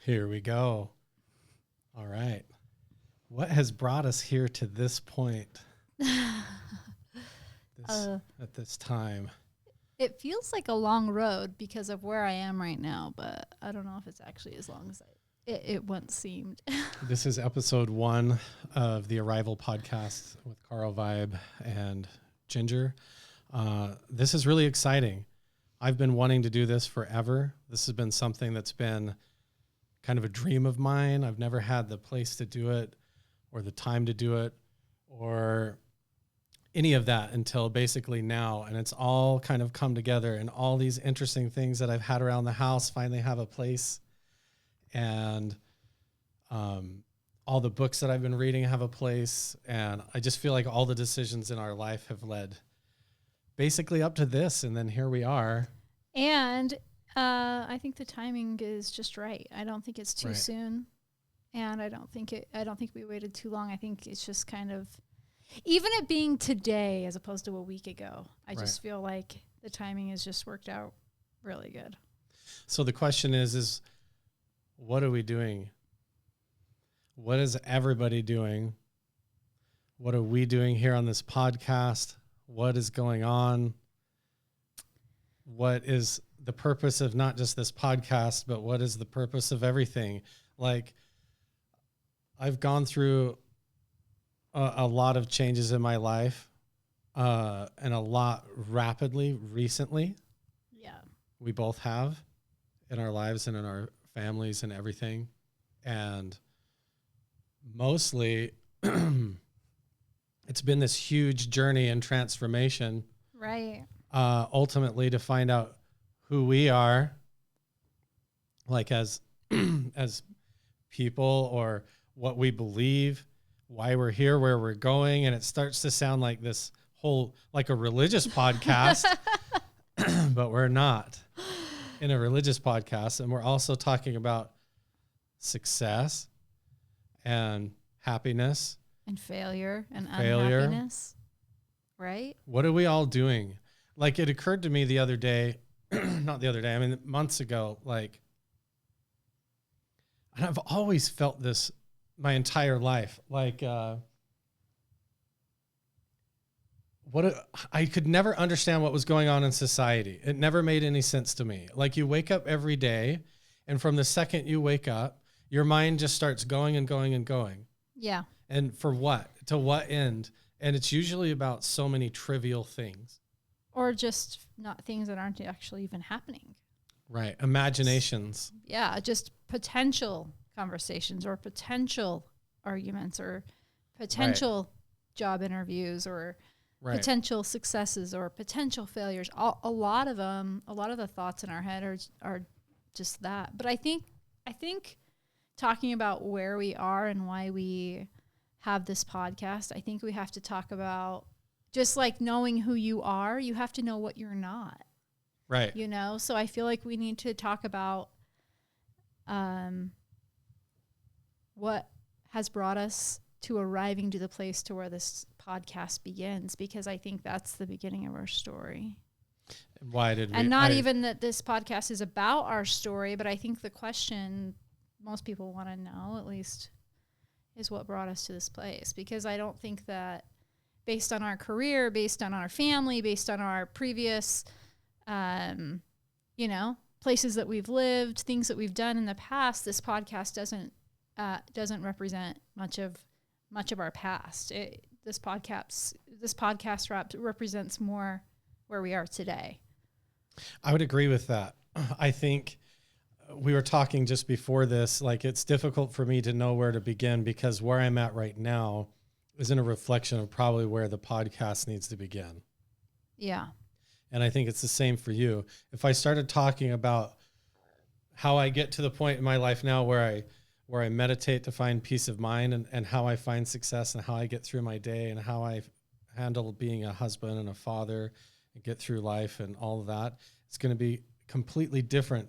Here we go. All right. What has brought us here to this point at this time? It feels like a long road because of where I am right now, but I don't know if it's actually as long as it once seemed. This is episode 1 of the Arrival podcast with Carl Vibe and Jinger. This is really exciting. I've been wanting to do this forever. This has been something that's been kind of a dream of mine. I've never had the place to do it or the time to do it or any of that until basically now. And it's all kind of come together, and all these interesting things that I've had around the house finally have a place. And all the books that I've been reading have a place. And I just feel like all the decisions in our life have led basically up to this. And then here we are. And I think the timing is just right. I don't think it's too soon. And I don't think we waited too long. I think it's just kind of, even it being today as opposed to a week ago, I just feel like the timing has just worked out really good. So the question is what are we doing? What is everybody doing? What are we doing here on this podcast? What is going on? What is the purpose of not just this podcast, but what is the purpose of everything? Like, I've gone through a lot of changes in my life, and a lot rapidly recently. Yeah. We both have in our lives and in our families and everything. And mostly it's been this huge journey and transformation. Right. Ultimately to find out who we are, like as people, or what we believe, why we're here, where we're going. And it starts to sound like this whole, like a religious podcast, but we're not in a religious podcast. And we're also talking about success and happiness and failure and unhappiness. Right. What are we all doing? Like, it occurred to me the other day, not the other day, I mean, months ago, like, and I've always felt this my entire life. Like, I could never understand what was going on in society. It never made any sense to me. Like, you wake up every day, and from the second you wake up, your mind just starts going and going and going. Yeah. And for what? To what end? And it's usually about so many trivial things. Or just not things that aren't actually even happening. Right. Imaginations. Yeah. Just potential conversations or potential arguments or potential job interviews or potential successes or potential failures. A lot of the thoughts in our head are just that. But I think talking about where we are and why we have this podcast, I think we have to talk about, just like knowing who you are, you have to know what you're not. Right. You know? So I feel like we need to talk about what has brought us to arriving to the place to where this podcast begins, because I think that's the beginning of our story. Why did we? And not even that this podcast is about our story, but I think the question most people want to know, at least, is what brought us to this place. Because I don't think that based on our career, based on our family, based on our previous, places that we've lived, things that we've done in the past, this podcast doesn't represent much of our past. This podcast represents more where we are today. I would agree with that. I think we were talking just before this, like, it's difficult for me to know where to begin, because where I'm at right now isn't a reflection of probably where the podcast needs to begin. Yeah. And I think it's the same for you. If I started talking about how I get to the point in my life now where I meditate to find peace of mind, and how I find success, and how I get through my day, and how I handle being a husband and a father and get through life and all of that, it's going to be completely different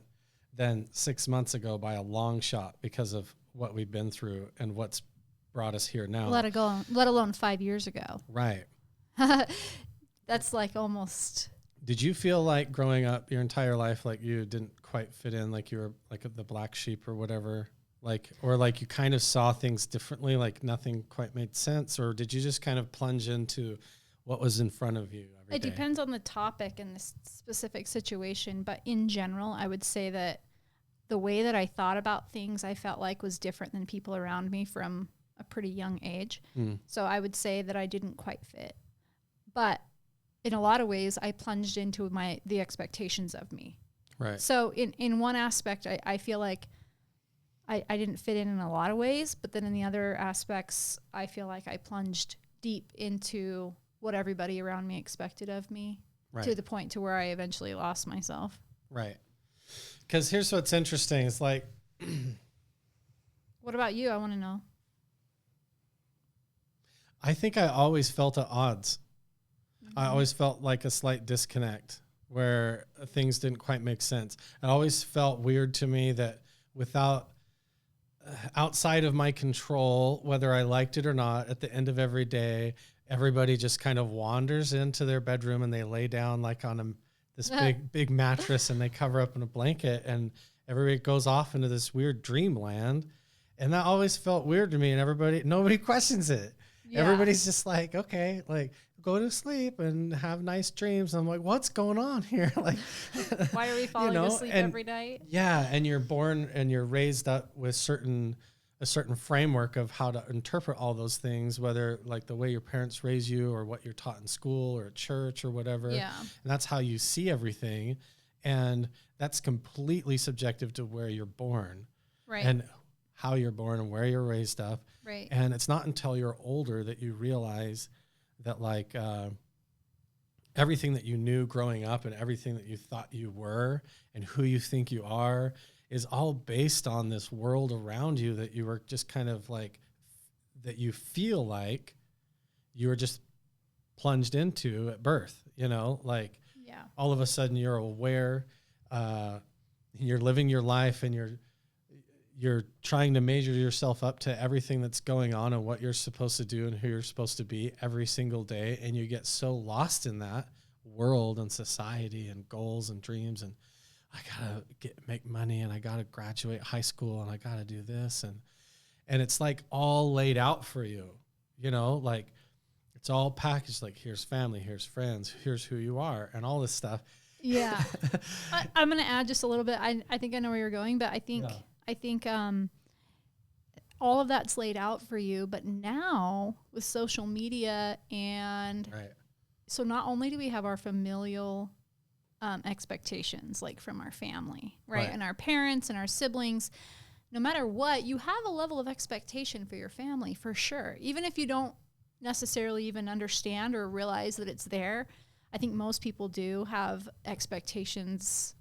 than 6 months ago by a long shot, because of what we've been through and what's brought us here now. Let alone 5 years ago. Right. That's like almost Did you feel like growing up your entire life, like you didn't quite fit in, like you were like the black sheep or whatever, like, or like you kind of saw things differently, like nothing quite made sense? Or did you just kind of plunge into what was in front of you every day? It depends on the topic and the specific situation. But in general, I would say that the way that I thought about things, I felt like was different than people around me from a pretty young age. So I would say that I didn't quite fit. But in a lot of ways, I plunged into the expectations of me. Right. So in one aspect, I feel like I didn't fit in a lot of ways, but then in the other aspects, I feel like I plunged deep into what everybody around me expected of me, to the point to where I eventually lost myself. Right. Because here's what's interesting. It's like, what about you? I want to know. I think I always felt at odds. I always felt like a slight disconnect where things didn't quite make sense. It always felt weird to me that outside of my control, whether I liked it or not, at the end of every day, everybody just kind of wanders into their bedroom and they lay down like on this big mattress and they cover up in a blanket and everybody goes off into this weird dreamland. And that always felt weird to me, and nobody questions it. Yeah. Everybody's just like, okay, like, go to sleep and have nice dreams. I'm like, what's going on here? Like, why are we falling asleep every night? Yeah. And you're born and you're raised up with a certain framework of how to interpret all those things, whether like the way your parents raise you or what you're taught in school or at church or whatever. Yeah. And that's how you see everything. And that's completely subjective to where you're born. Right. And how you're born and where you're raised up. Right. And it's not until you're older that you realize that like everything that you knew growing up and everything that you thought you were and who you think you are is all based on this world around you that you were just kind of like, that you feel like you were just plunged into at birth, like all of a sudden you're aware, you're living your life and you're trying to measure yourself up to everything that's going on and what you're supposed to do and who you're supposed to be every single day. And you get so lost in that world and society and goals and dreams. And I gotta make money and I gotta graduate high school and I gotta do this. And it's like all laid out for you, like it's all packaged. Like here's family, here's friends, here's who you are and all this stuff. Yeah. I'm going to add just a little bit. I think I know where you're going, but I think all of that's laid out for you. But now with social media so not only do we have our familial expectations, like from our family, right? And our parents and our siblings, no matter what, you have a level of expectation for your family for sure. Even if you don't necessarily even understand or realize that it's there, I think most people do have expectations,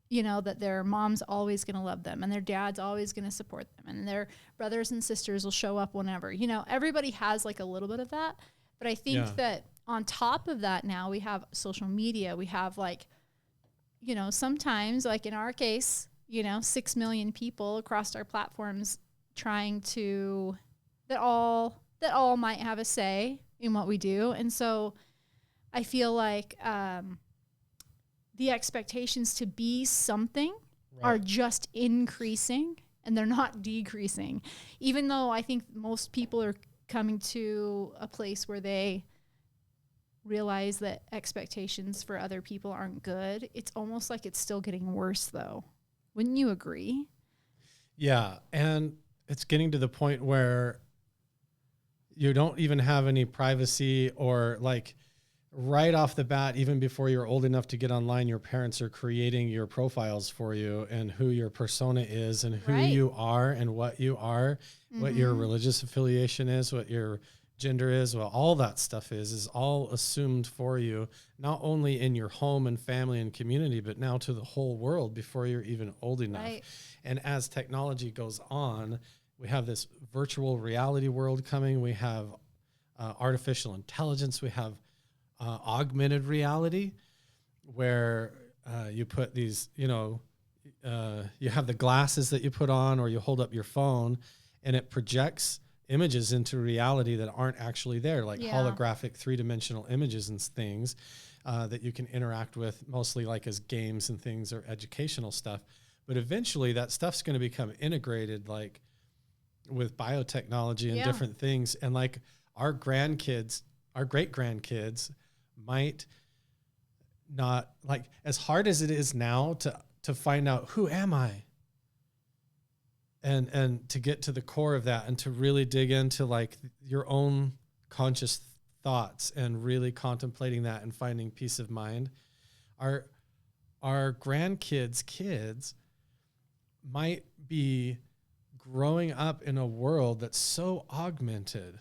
that their mom's always going to love them and their dad's always going to support them and their brothers and sisters will show up whenever. Everybody has like a little bit of that. But I think that on top of that now we have social media. We have like, sometimes like in our case, 6 million people across our platforms trying to, that all might have a say in what we do. And so I feel like the expectations to be something are just increasing and they're not decreasing. Even though I think most people are coming to a place where they realize that expectations for other people aren't good, it's almost like it's still getting worse though. Wouldn't you agree? Yeah. And it's getting to the point where you don't even have any privacy or like, right off the bat, even before you're old enough to get online, your parents are creating your profiles for you and who your persona is and who you are and what you are, what your religious affiliation is, what your gender is, what all that stuff is all assumed for you, not only in your home and family and community, but now to the whole world before you're even old enough. Right. And as technology goes on, we have this virtual reality world coming. We have artificial intelligence. We have augmented reality where you put these, you have the glasses that you put on or you hold up your phone and it projects images into reality that aren't actually there, like holographic 3-dimensional images and things. that you can interact with, mostly like as games and things or educational stuff. But eventually that stuff's going to become integrated, like with biotechnology and different things. And like our great grandkids might not, like, as hard as it is now to find out who am I, and to get to the core of that and to really dig into like your own conscious thoughts and really contemplating that and finding peace of mind. Our grandkids' kids might be growing up in a world that's so augmented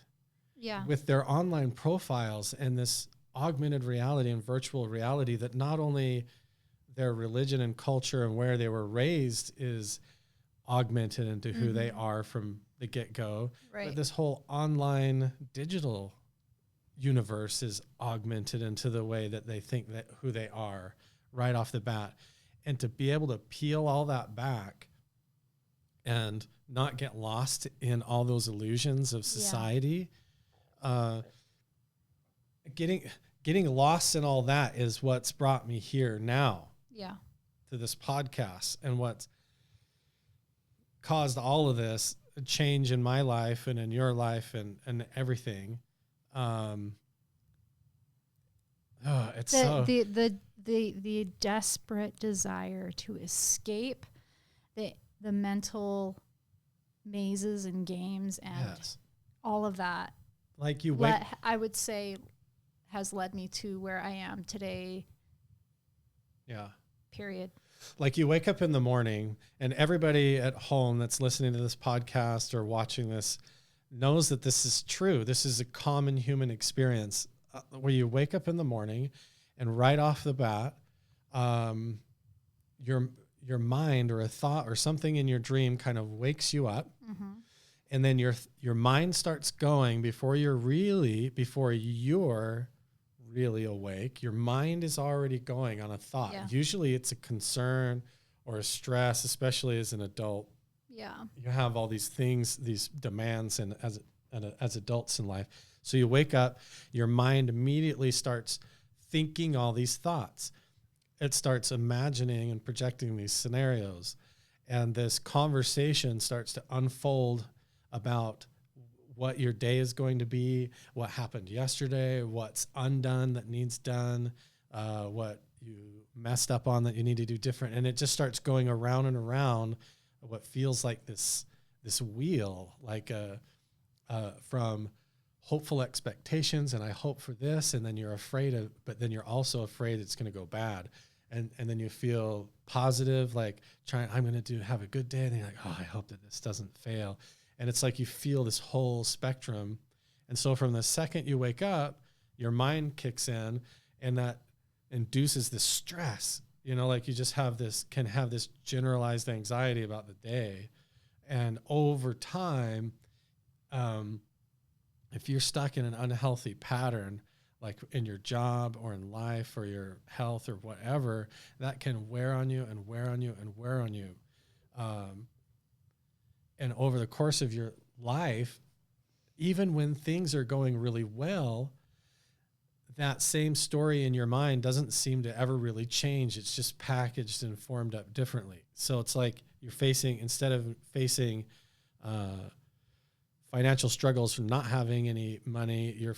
with their online profiles and this augmented reality and virtual reality, that not only their religion and culture and where they were raised is augmented into who they are from the get-go, but this whole online digital universe is augmented into the way that they think that who they are right off the bat. And to be able to peel all that back and not get lost in all those illusions of society, getting lost in all that is what's brought me here now to this podcast, and what's caused all of this change in my life and in your life and everything. It's the desperate desire to escape the mental mazes and games and all of that. Like I would say has led me to where I am today. Yeah. Period. Like you wake up in the morning, and everybody at home that's listening to this podcast or watching this knows that this is true. This is a common human experience where you wake up in the morning and right off the bat, your mind or a thought or something in your dream kind of wakes you up. And then your mind starts going before you're really awake. Your mind is already going on a thought. Usually it's a concern or a stress, especially as an adult. You have all these things, these demands, and as adults in life. So you wake up, your mind immediately starts thinking all these thoughts. It starts imagining and projecting these scenarios, and this conversation starts to unfold about what your day is going to be, what happened yesterday, what's undone that needs done, what you messed up on that you need to do different. And it just starts going around and around what feels like this wheel, like from hopeful expectations, and I hope for this, and then you're afraid but then you're also afraid it's going to go bad. And then you feel positive, like I'm going to have a good day. And then you're like, oh, I hope that this doesn't fail. And it's like you feel this whole spectrum. And so from the second you wake up, your mind kicks in, and that induces this stress. Like you just can have this generalized anxiety about the day. And over time, if you're stuck in an unhealthy pattern, like in your job or in life or your health or whatever, that can wear on you and wear on you and wear on you. And over the course of your life, even when things are going really well, that same story in your mind doesn't seem to ever really change. It's just packaged and formed up differently. So it's like instead of facing financial struggles from not having any money, you're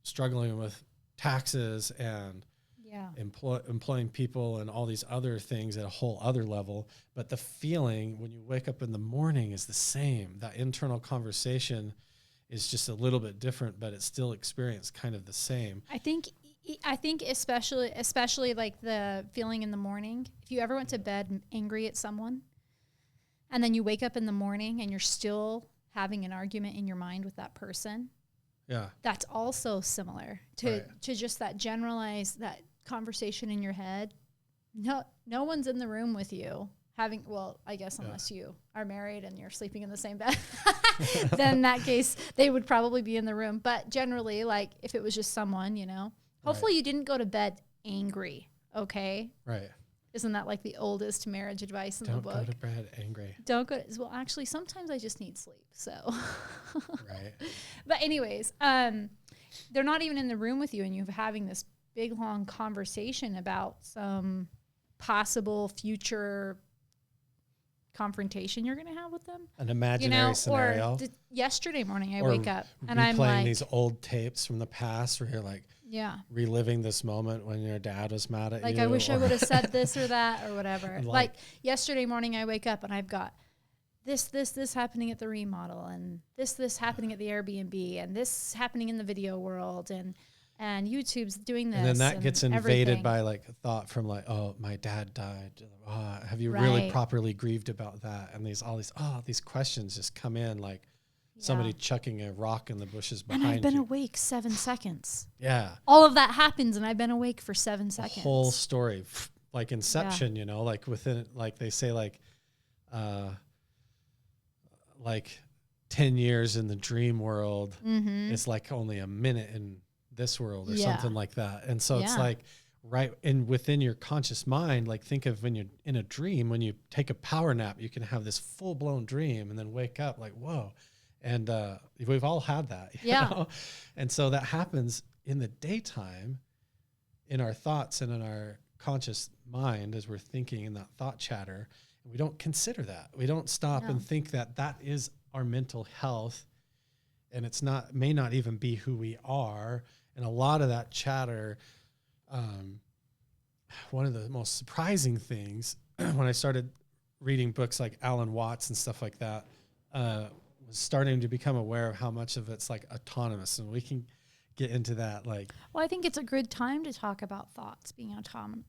struggling with taxes and employing people and all these other things at a whole other level. But the feeling when you wake up in the morning is the same. That internal conversation is just a little bit different, but it's still experienced kind of the same. I think especially like the feeling in the morning. If you ever went to bed angry at someone, and then you wake up in the morning and you're still having an argument in your mind with that person, that's also similar to just that generalized, that conversation in your head. No one's in the room with you having, well, I guess unless you are married and you're sleeping in the same bed, then in that case they would probably be in the room. But generally, like if it was just someone, hopefully you didn't go to bed angry. Okay. Right. Isn't that like the oldest marriage advice in the book? Don't go to bed angry. Well, actually, sometimes I just need sleep. So. Right. But anyways, they're not even in the room with you, and you're having this big, long conversation about some possible future confrontation you're going to have with them. An imaginary scenario. Or yesterday morning I wake up and I'm replaying like, these old tapes from the past where you're like, reliving this moment when your dad was mad at you. Like, I wish I would have said this or that or whatever. Like yesterday morning I wake up and I've got this happening at the remodel, and this happening at the Airbnb, and this happening in the video world, and YouTube's doing this. And then that gets invaded everything. by like a thought from like, oh, my dad died. Have you really properly grieved about that? And these questions just come in like somebody chucking a rock in the bushes behind you. And I've been awake 7 seconds. Yeah. All of that happens and I've been awake for 7 seconds. The whole story, like Inception, you know, like within, like they say like 10 years in the dream world is like only a minute in this world or something like that. And so it's like within your conscious mind, like think of when you're in a dream, when you take a power nap, you can have this full blown dream and then wake up like, whoa. And we've all had that. You know? And so that happens in the daytime in our thoughts and in our conscious mind as we're thinking in that thought chatter. And we don't consider that. We don't stop and think that that is our mental health, and may not even be who we are. And a lot of that chatter, one of the most surprising things when I started reading books like Alan Watts and stuff like that, was starting to become aware of how much of it's like autonomous. And we can get into that. Like, well, I think it's a good time to talk about thoughts being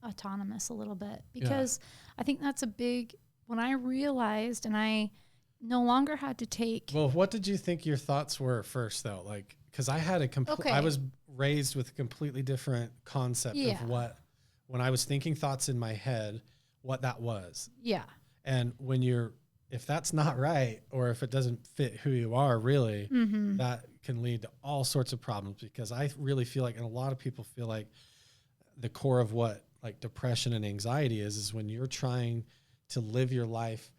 autonomous a little bit, because I think that's a big, when I realized and I no longer had to take. Well, what did you think your thoughts were first though? Like, cause I had I was raised with a completely different concept of what, when I was thinking thoughts in my head, what that was. Yeah. And if that's not right, or if it doesn't fit who you are really, that can lead to all sorts of problems, because I really feel like, and a lot of people feel like the core of what like depression and anxiety is when you're trying to live your life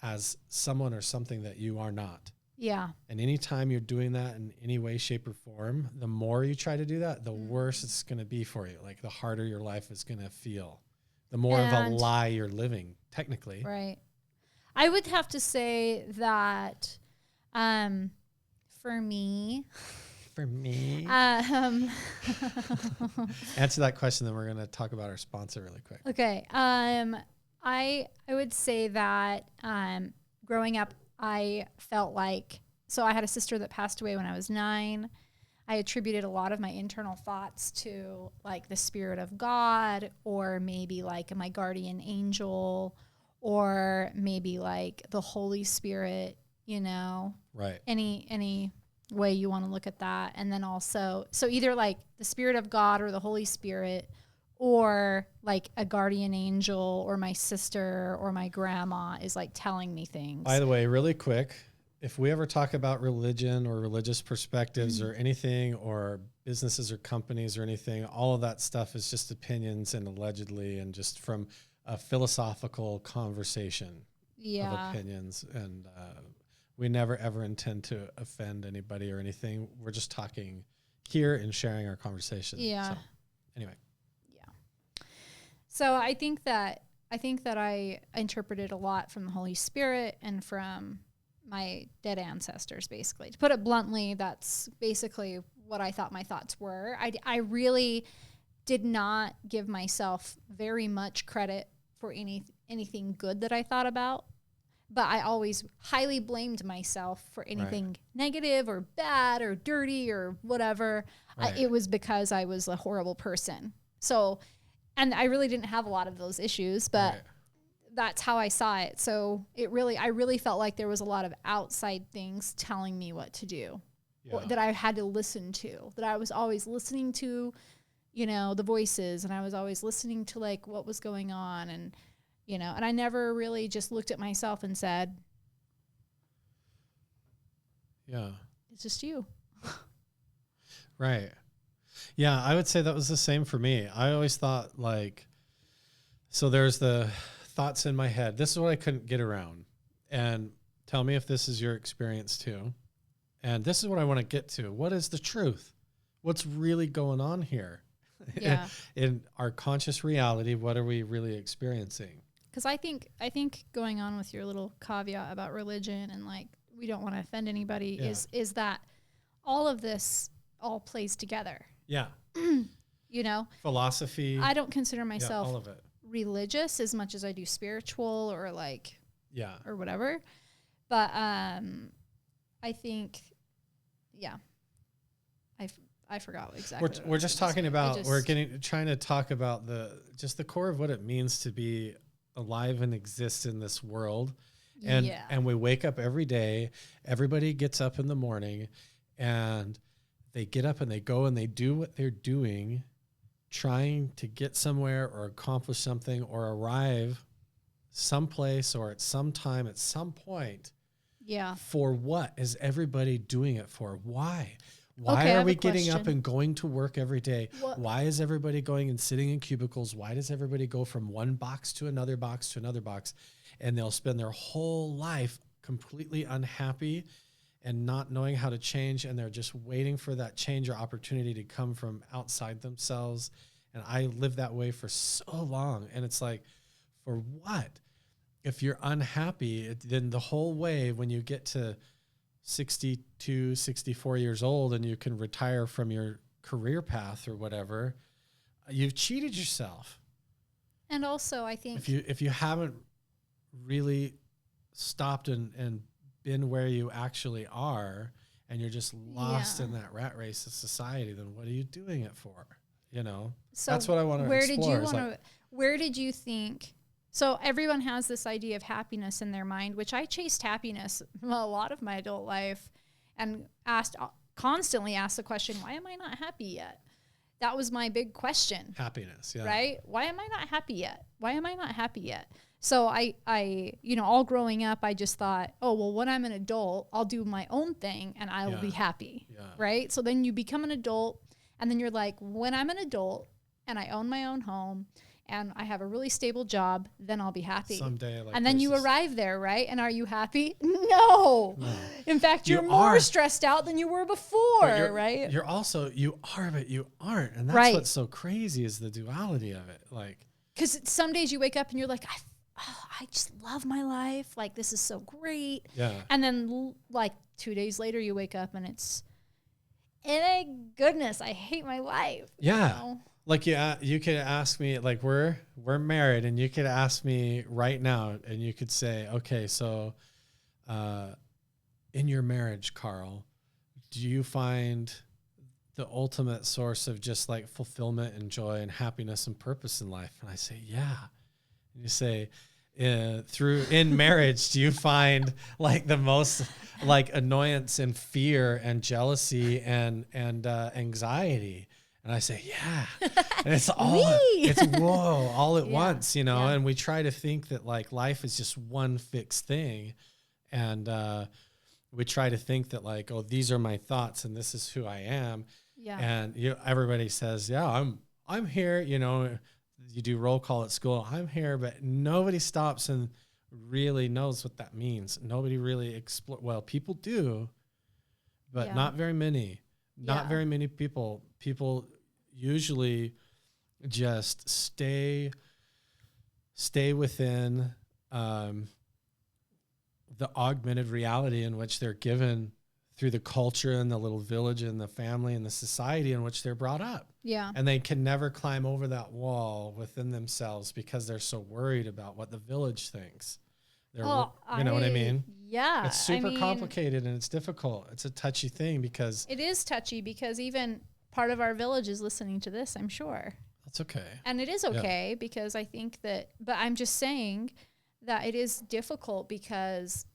as someone or something that you are not. Yeah. And anytime you're doing that in any way, shape, or form, the more you try to do that, the worse it's going to be for you. Like the harder your life is going to feel, the more of a lie you're living, technically. Right. I would have to say that for me. Answer that question, then we're going to talk about our sponsor really quick. Okay. I would say that growing up, I felt like, so I had a sister that passed away when I was 9. I attributed a lot of my internal thoughts to like the spirit of God, or maybe like my guardian angel, or maybe like the Holy Spirit, you know, right. Any way you want to look at that. And then also, so either like the spirit of God or the Holy Spirit, or like a guardian angel, or my sister or my grandma is like telling me things. By the way, really quick, if we ever talk about religion or religious perspectives or anything, or businesses or companies or anything, all of that stuff is just opinions and allegedly, and just from a philosophical conversation of opinions. And we never, ever intend to offend anybody or anything. We're just talking here and sharing our conversation. Yeah. So, anyway. So I think that I interpreted a lot from the Holy Spirit and from my dead ancestors, basically. To put it bluntly, that's basically what I thought my thoughts were. I really did not give myself very much credit for anything good that I thought about, but I always highly blamed myself for anything negative or bad or dirty or whatever. Right. It was because I was a horrible person. So, and I really didn't have a lot of those issues, but that's how I saw it. So I really felt like there was a lot of outside things telling me what to do, that I had to listen to, that I was always listening to, you know, the voices, and I was always listening to like what was going on, and, you know, and I never really just looked at myself and said, it's just you. Right. Yeah, I would say that was the same for me. I always thought like, so there's the thoughts in my head. This is what I couldn't get around. And tell me if this is your experience too. And this is what I want to get to. What is the truth? What's really going on here? Yeah. In our conscious reality, what are we really experiencing? Because I think going on with your little caveat about religion and like we don't want to offend anybody is that all of this all plays together. Yeah. You know, philosophy. I don't consider myself all of it. religious as much as I do spiritual or like or whatever. But I think I forgot exactly. We're just talking about trying to talk about the core of what it means to be alive and exist in this world. And we wake up every day. Everybody gets up in the morning and they get up and they go and they do what they're doing, trying to get somewhere or accomplish something or arrive someplace or at some time, at some point. Yeah. For what is everybody doing it for? Why? Why are we getting up and going to work every day? Why is everybody going and sitting in cubicles? Why does everybody go from one box to another box to another box? And they'll spend their whole life completely unhappy and not knowing how to change. And they're just waiting for that change or opportunity to come from outside themselves. And I lived that way for so long. And it's like, for what? If you're unhappy, then the whole way when you get to 62, 64 years old and you can retire from your career path or whatever, you've cheated yourself. And also I think if you haven't really stopped and been where you actually are and you're just lost in that rat race of society, then what are you doing it for? You know, so that's what I want to explore. Where did you think? So everyone has this idea of happiness in their mind, which I chased happiness a lot of my adult life and constantly asked the question, why am I not happy yet? That was my big question. Happiness, yeah. Right? Why am I not happy yet? Why am I not happy yet? So I all growing up, I just thought, oh, well, when I'm an adult, I'll do my own thing and I will be happy. Yeah. Right? So then you become an adult and then you're like, when I'm an adult and I own my own home and I have a really stable job, then I'll be happy. Someday, and then you arrive there, right? And are you happy? No. In fact, you're more stressed out than you were before, right? You are, but you aren't. And that's what's so crazy is the duality of it. Like, because some days you wake up and you're like, I just love my life. Like, this is so great. Yeah. And then like 2 days later you wake up and it's, goodness, I hate my life. Yeah. You know? Like you could ask me, like we're married, and you could ask me right now, and you could say, okay, so in your marriage, Carl, do you find the ultimate source of just like fulfillment and joy and happiness and purpose in life? And I say, yeah. And you say, in marriage, do you find like the most like annoyance and fear and jealousy and anxiety? And I say, yeah. And it's all all at once, you know. Yeah. And we try to think that like life is just one fixed thing. And we try to think that like, oh, these are my thoughts and this is who I am. Yeah. And everybody says, yeah, I'm here, you know. You do roll call at school, I'm here, but nobody stops and really knows what that means. Nobody really well, people do, but not very many. Not very many people. People usually just stay within the augmented reality in which they're given through the culture and the little village and the family and the society in which they're brought up. Yeah. And they can never climb over that wall within themselves because they're so worried about what the village thinks. You know what I mean? Yeah. It's super complicated and it's difficult. It's a touchy thing because... It is touchy because even part of our village is listening to this, I'm sure. That's okay. And it is okay because I think that... But I'm just saying that it is difficult because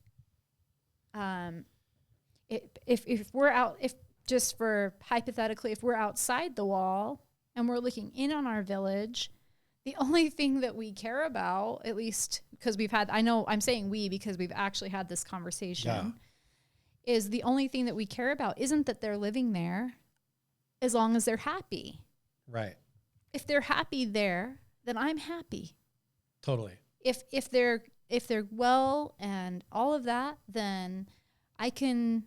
if we're out... if just for hypothetically, if we're outside the wall and we're looking in on our village... The only thing that we care about, at least because I'm saying we because we've actually had this conversation, is the only thing that we care about isn't that they're living there as long as they're happy. Right. If they're happy there, then I'm happy. Totally. If they're well and all of that, then I can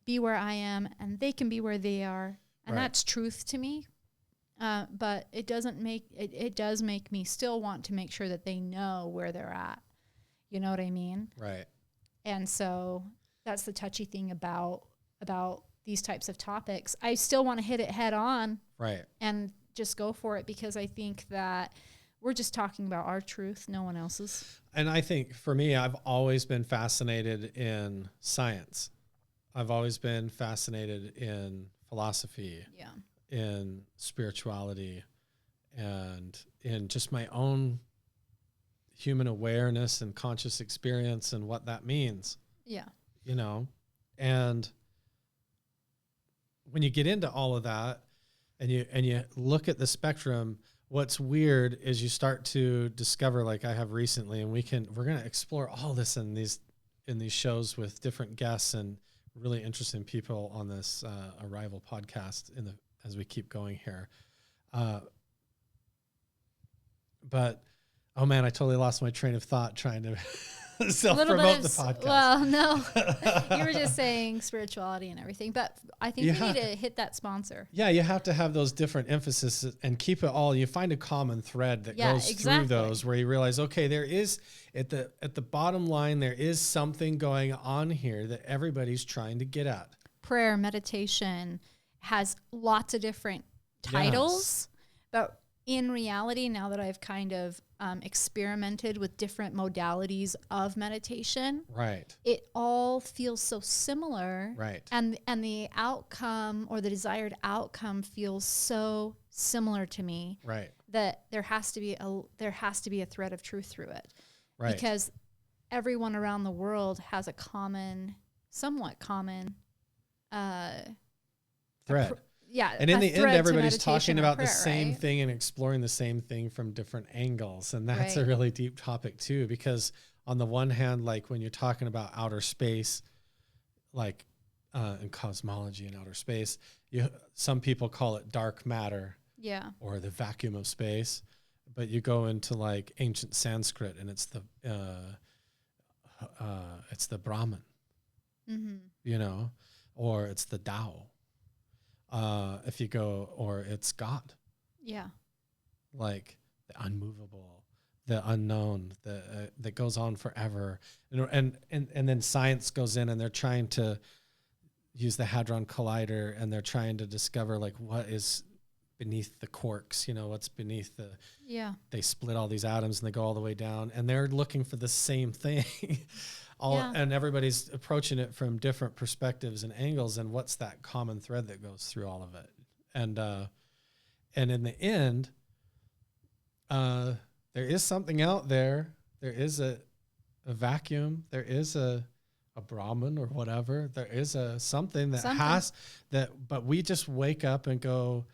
be where I am and they can be where they are. And that's truth to me. But it doesn't make it does make me still want to make sure that they know where they're at. You know what I mean? Right. And so that's the touchy thing about these types of topics. I still want to hit it head on. Right. And just go for it, because I think that we're just talking about our truth, no one else's. And I think for me, I've always been fascinated in science. I've always been fascinated in philosophy, in spirituality, and in just my own human awareness and conscious experience and what that means. Yeah. You know, and when you get into all of that and you look at the spectrum, what's weird is you start to discover, like I have recently, and we're going to explore all this in these shows with different guests and really interesting people on this Arrival podcast as we keep going here. But oh man, I totally lost my train of thought trying to self-promote the podcast. Well, no, you were just saying spirituality and everything, but I think we need to hit that sponsor. Yeah, you have to have those different emphases and keep it all. You find a common thread that goes through those, where you realize, okay, there is at the bottom line, there is something going on here that everybody's trying to get at. Prayer, meditation has lots of different titles, but in reality, now that I've kind of experimented with different modalities of meditation, right, it all feels so similar, right, and the outcome or the desired outcome feels so similar to me, right, that there has to be a thread of truth through it, right, because everyone around the world has a somewhat common thread. And in the end, everybody's talking about the same thing and exploring the same thing from different angles. And that's a really deep topic too, because on the one hand, like when you're talking about outer space, like in cosmology and outer space, some people call it dark matter, or the vacuum of space. But you go into like ancient Sanskrit, and it's the Brahman, you know, or it's the Tao. If you go, or it's God. Yeah. Like the unmovable, the unknown, that goes on forever. And then science goes in, and they're trying to use the Hadron Collider, and they're trying to discover like what is beneath the quarks, what's beneath they split all these atoms and they go all the way down, and they're looking for the same thing. And everybody's approaching it from different perspectives and angles, and what's that common thread that goes through all of it. And in the end, there is something out there. There is a vacuum. There is a Brahman or whatever. There is something that has that, but we just wake up and go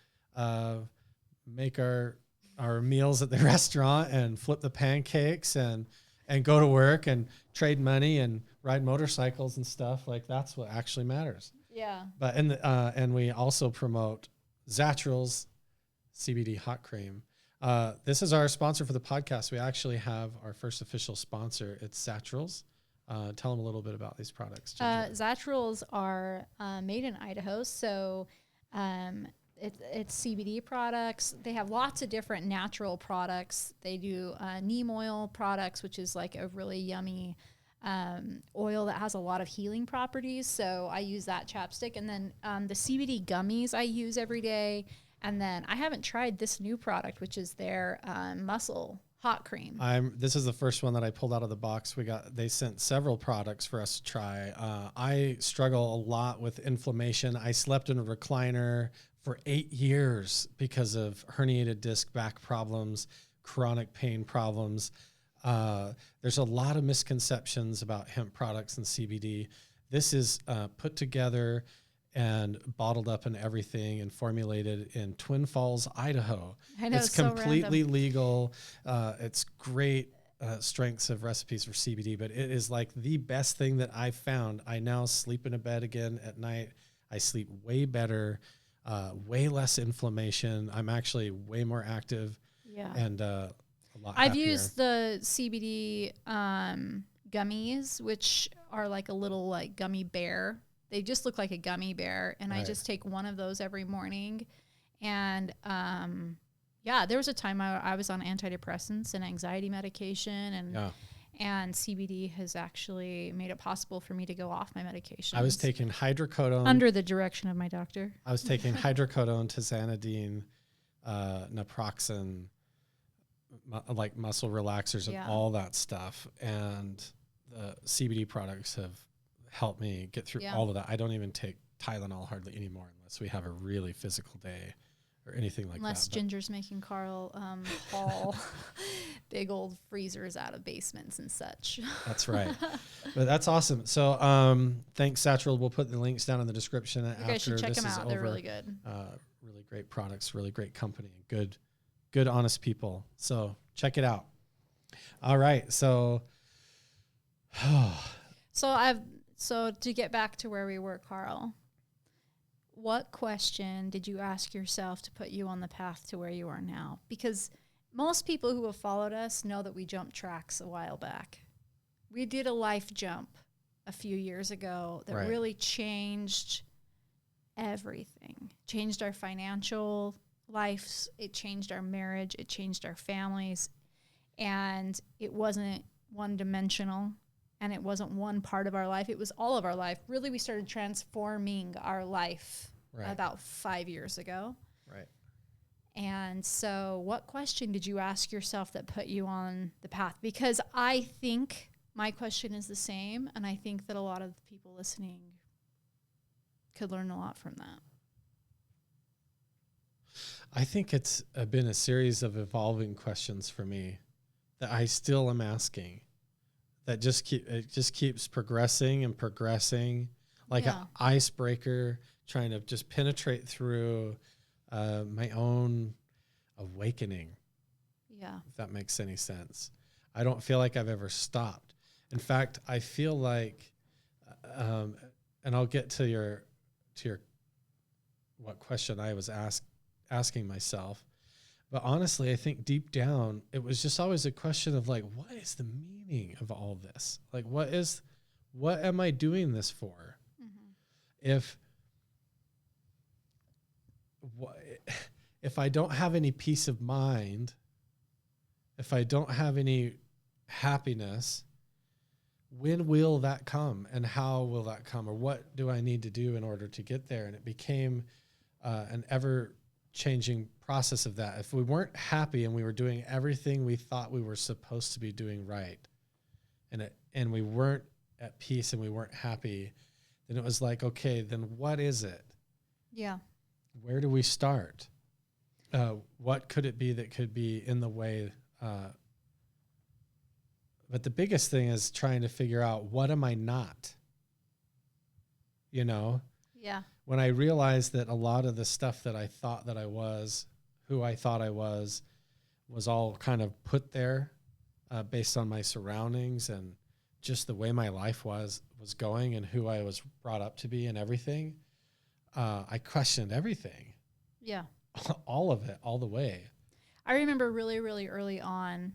make our meals at the restaurant and flip the pancakes and go to work and trade money and ride motorcycles and stuff. Like that's what actually matters. Yeah. But and we also promote Zatral's CBD hot cream. This is our sponsor for the podcast. We actually have our first official sponsor. It's Zatral's. Tell them a little bit about these products. Zatral's are made in Idaho, so it's CBD products. They have lots of different natural products. They do neem oil products, which is like a really yummy oil that has a lot of healing properties. So I use that chapstick. And then the CBD gummies I use every day. And then I haven't tried this new product, which is their muscle hot cream. This is the first one that I pulled out of the box. They sent several products for us to try. I struggle a lot with inflammation. I slept in a recliner for 8 years because of herniated disc back problems, chronic pain problems. There's a lot of misconceptions about hemp products and CBD. This is put together and bottled up and everything and formulated in Twin Falls, Idaho. I know, it's completely legal. It's great strengths of recipes for CBD, but it is like the best thing that I've found. I now sleep in a bed again at night. I sleep way better. Way less inflammation. I'm actually way more active. Yeah. And a lot happier. I've used the CBD gummies, which are like a little like gummy bear. They just look like a gummy bear. And I just take one of those every morning. And there was a time I was on antidepressants and anxiety medication, and CBD has actually made it possible for me to go off my medication. I was taking hydrocodone. Under the direction of my doctor. I was taking hydrocodone, tizanidine, naproxen, like muscle relaxers and all that stuff. And the CBD products have helped me get through all of that. I don't even take Tylenol hardly anymore unless we have a really physical day or anything like unless that. Unless Ginger's making Carl haul big old freezers out of basements and such. That's right. But that's awesome. So thanks, Satchel. We'll put the links down in the description. You guys should check them out. They're really good. Really great products, really great company, good, honest people. So check it out. All right. So to get back to where we were, Carl, what question did you ask yourself to put you on the path to where you are now? Because most people who have followed us know that we jumped tracks a while back. We did a life jump a few years ago that really changed everything. Changed our financial lives. It changed our marriage. It changed our families. And it wasn't one-dimensional. And it wasn't one part of our life. It was all of our life. Really, we started transforming our life about 5 years ago. Right. And so what question did you ask yourself that put you on the path? Because I think my question is the same, and I think that a lot of the people listening could learn a lot from that. I think it's been a series of evolving questions for me that I still am asking. That just keeps progressing and progressing, like an icebreaker, trying to just penetrate through my own awakening. Yeah, if that makes any sense. I don't feel like I've ever stopped. In fact, I feel like, and I'll get to your what question I was asking myself. But honestly, I think deep down, it was just always a question of like, what is the meaning of all this? Like, what am I doing this for? Mm-hmm. If I don't have any peace of mind, if I don't have any happiness, when will that come and how will that come? Or what do I need to do in order to get there? And it became an ever-changing process of that. If we weren't happy and we were doing everything we thought we were supposed to be doing right, and we weren't at peace and we weren't happy, then it was like, okay, then what is it? Yeah. Where do we start? What could it be that could be in the way? But the biggest thing is trying to figure out, what am I not? You know? Yeah. When I realized that a lot of the stuff that I thought that I was, who I thought I was all kind of put there based on my surroundings and just the way my life was going and who I was brought up to be and everything. I questioned everything. Yeah. All of it, all the way. I remember really, really early on,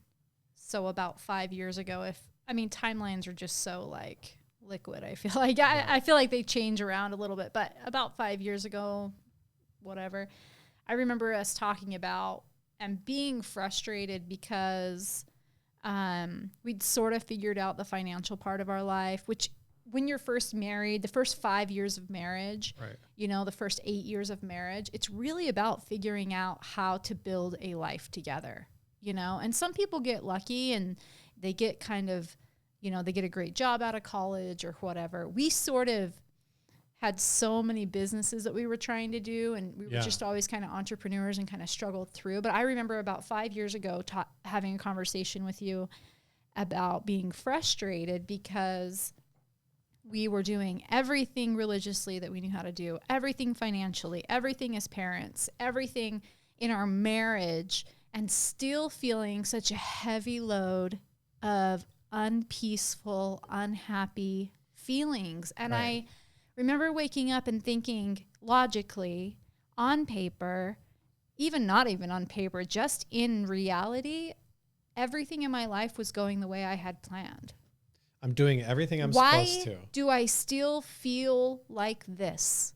so about 5 years ago, timelines are just so like liquid, I feel like. I feel like they change around a little bit, but about 5 years ago, whatever, I remember us talking about and being frustrated because we'd sort of figured out the financial part of our life, which when you're first married, the first 5 years of marriage, the first 8 years of marriage, it's really about figuring out how to build a life together, and some people get lucky and they get kind of, they get a great job out of college or whatever. We sort of had so many businesses that we were trying to do, and we were just always kind of entrepreneurs and kind of struggled through. But I remember about 5 years ago having a conversation with you about being frustrated because we were doing everything religiously that we knew how to do, everything financially, everything as parents, everything in our marriage, and still feeling such a heavy load of unpeaceful, unhappy feelings. And I remember waking up and thinking logically, on paper, not even on paper, just in reality, everything in my life was going the way I had planned. I'm doing everything I'm supposed to. Why do I still feel like this?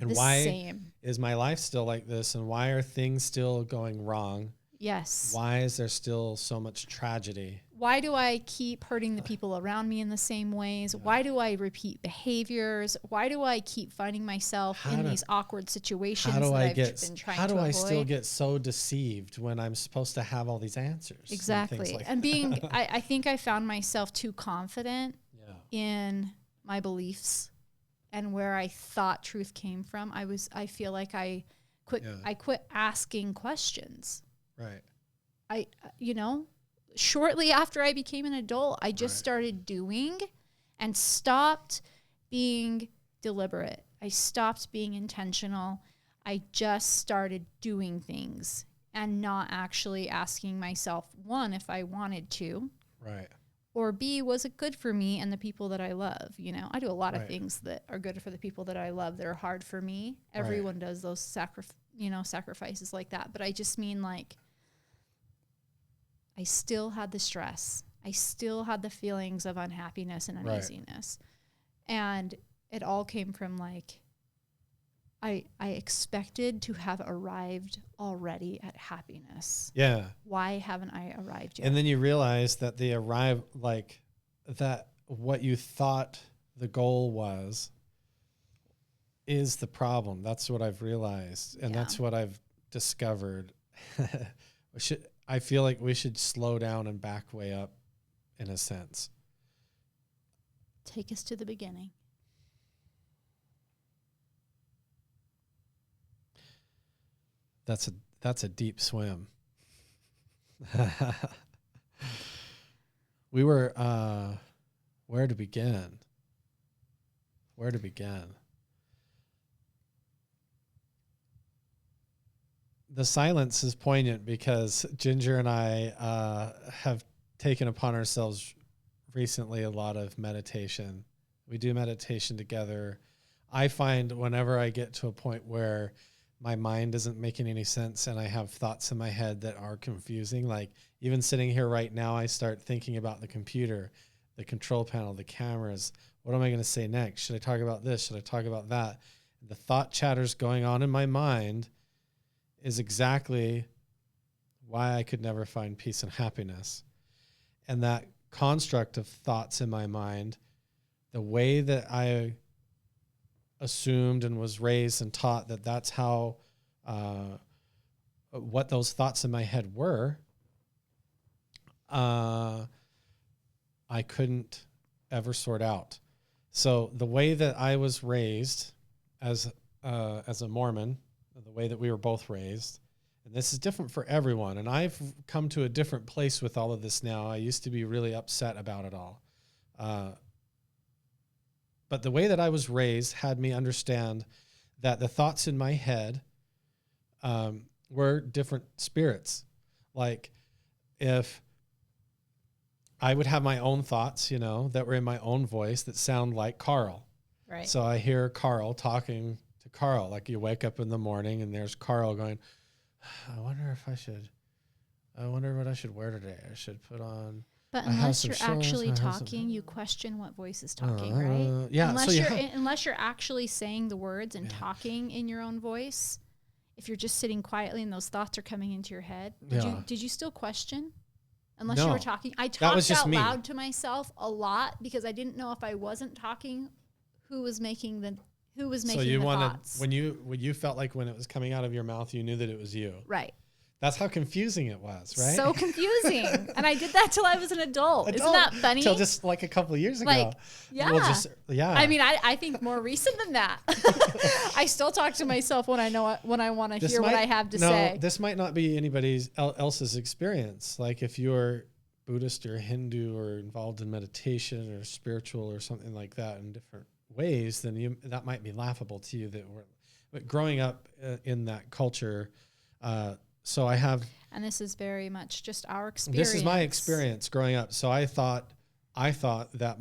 And why is my life still like this? And why are things still going wrong? Yes. Why is there still so much tragedy? Why do I keep hurting the people around me in the same ways? Why do I repeat behaviors? Why do I keep finding myself in these awkward situations that I've been trying to avoid? How do I still get so deceived when I'm supposed to have all these answers? Exactly. And being, I think I found myself too confident in my beliefs and where I thought truth came from. I feel like I quit asking questions. Right. Shortly after I became an adult, I just started doing and stopped being deliberate. I stopped being intentional. I just started doing things and not actually asking myself, one, if I wanted to. Right. Or B, was it good for me and the people that I love? I do a lot of things that are good for the people that I love that are hard for me. Everyone does those sacrifices like that. But I just mean like, I still had the stress. I still had the feelings of unhappiness and uneasiness. And it all came from like, I expected to have arrived already at happiness. Yeah. Why haven't I arrived yet? And then you realize that that what you thought the goal was is the problem. That's what I've realized. And that's what I've discovered. I feel like we should slow down and back way up in a sense. Take us to the beginning. That's a deep swim. We were where to begin? Where to begin? The silence is poignant because Jinger and I have taken upon ourselves recently a lot of meditation. We do meditation together. I find whenever I get to a point where my mind isn't making any sense and I have thoughts in my head that are confusing, like even sitting here right now, I start thinking about the computer, the control panel, the cameras. What am I going to say next? Should I talk about this? Should I talk about that? The thought chatters going on in my mind is exactly why I could never find peace and happiness. And that construct of thoughts in my mind, the way that I assumed and was raised and taught that that's how, what those thoughts in my head were, I couldn't ever sort out. So the way that I was raised as a Mormon, the way that we were both raised, and this is different for everyone. And I've come to a different place with all of this now. I used to be really upset about it all. But the way that I was raised had me understand that the thoughts in my head were different spirits. Like if I would have my own thoughts, that were in my own voice that sound like Carl. Right. So I hear Carl talking to Carl. Like you wake up in the morning and there's Carl going, I wonder what I should wear today. I should put on. But unless you're actually talking, you question what voice is talking, right? Yeah. Unless you're actually saying the words and talking in your own voice, if you're just sitting quietly and those thoughts are coming into your head, did you still question? Unless you were talking. I talked out loud to myself a lot because I didn't know if I wasn't talking, who was making the thoughts. When you felt like when it was coming out of your mouth, you knew that it was you. Right. That's how confusing it was, right? So confusing. And I did that till I was an adult. Isn't that funny? Till just like a couple of years ago. I mean, I think more recent than that. I still talk to myself when I want to hear what I have to say. This might not be anybody else's experience. Like if you're Buddhist or Hindu or involved in meditation or spiritual or something like that in different ways, then that might be laughable to you. But growing up in that culture, so I have, and this is very much just our experience. This is my experience growing up. So I thought that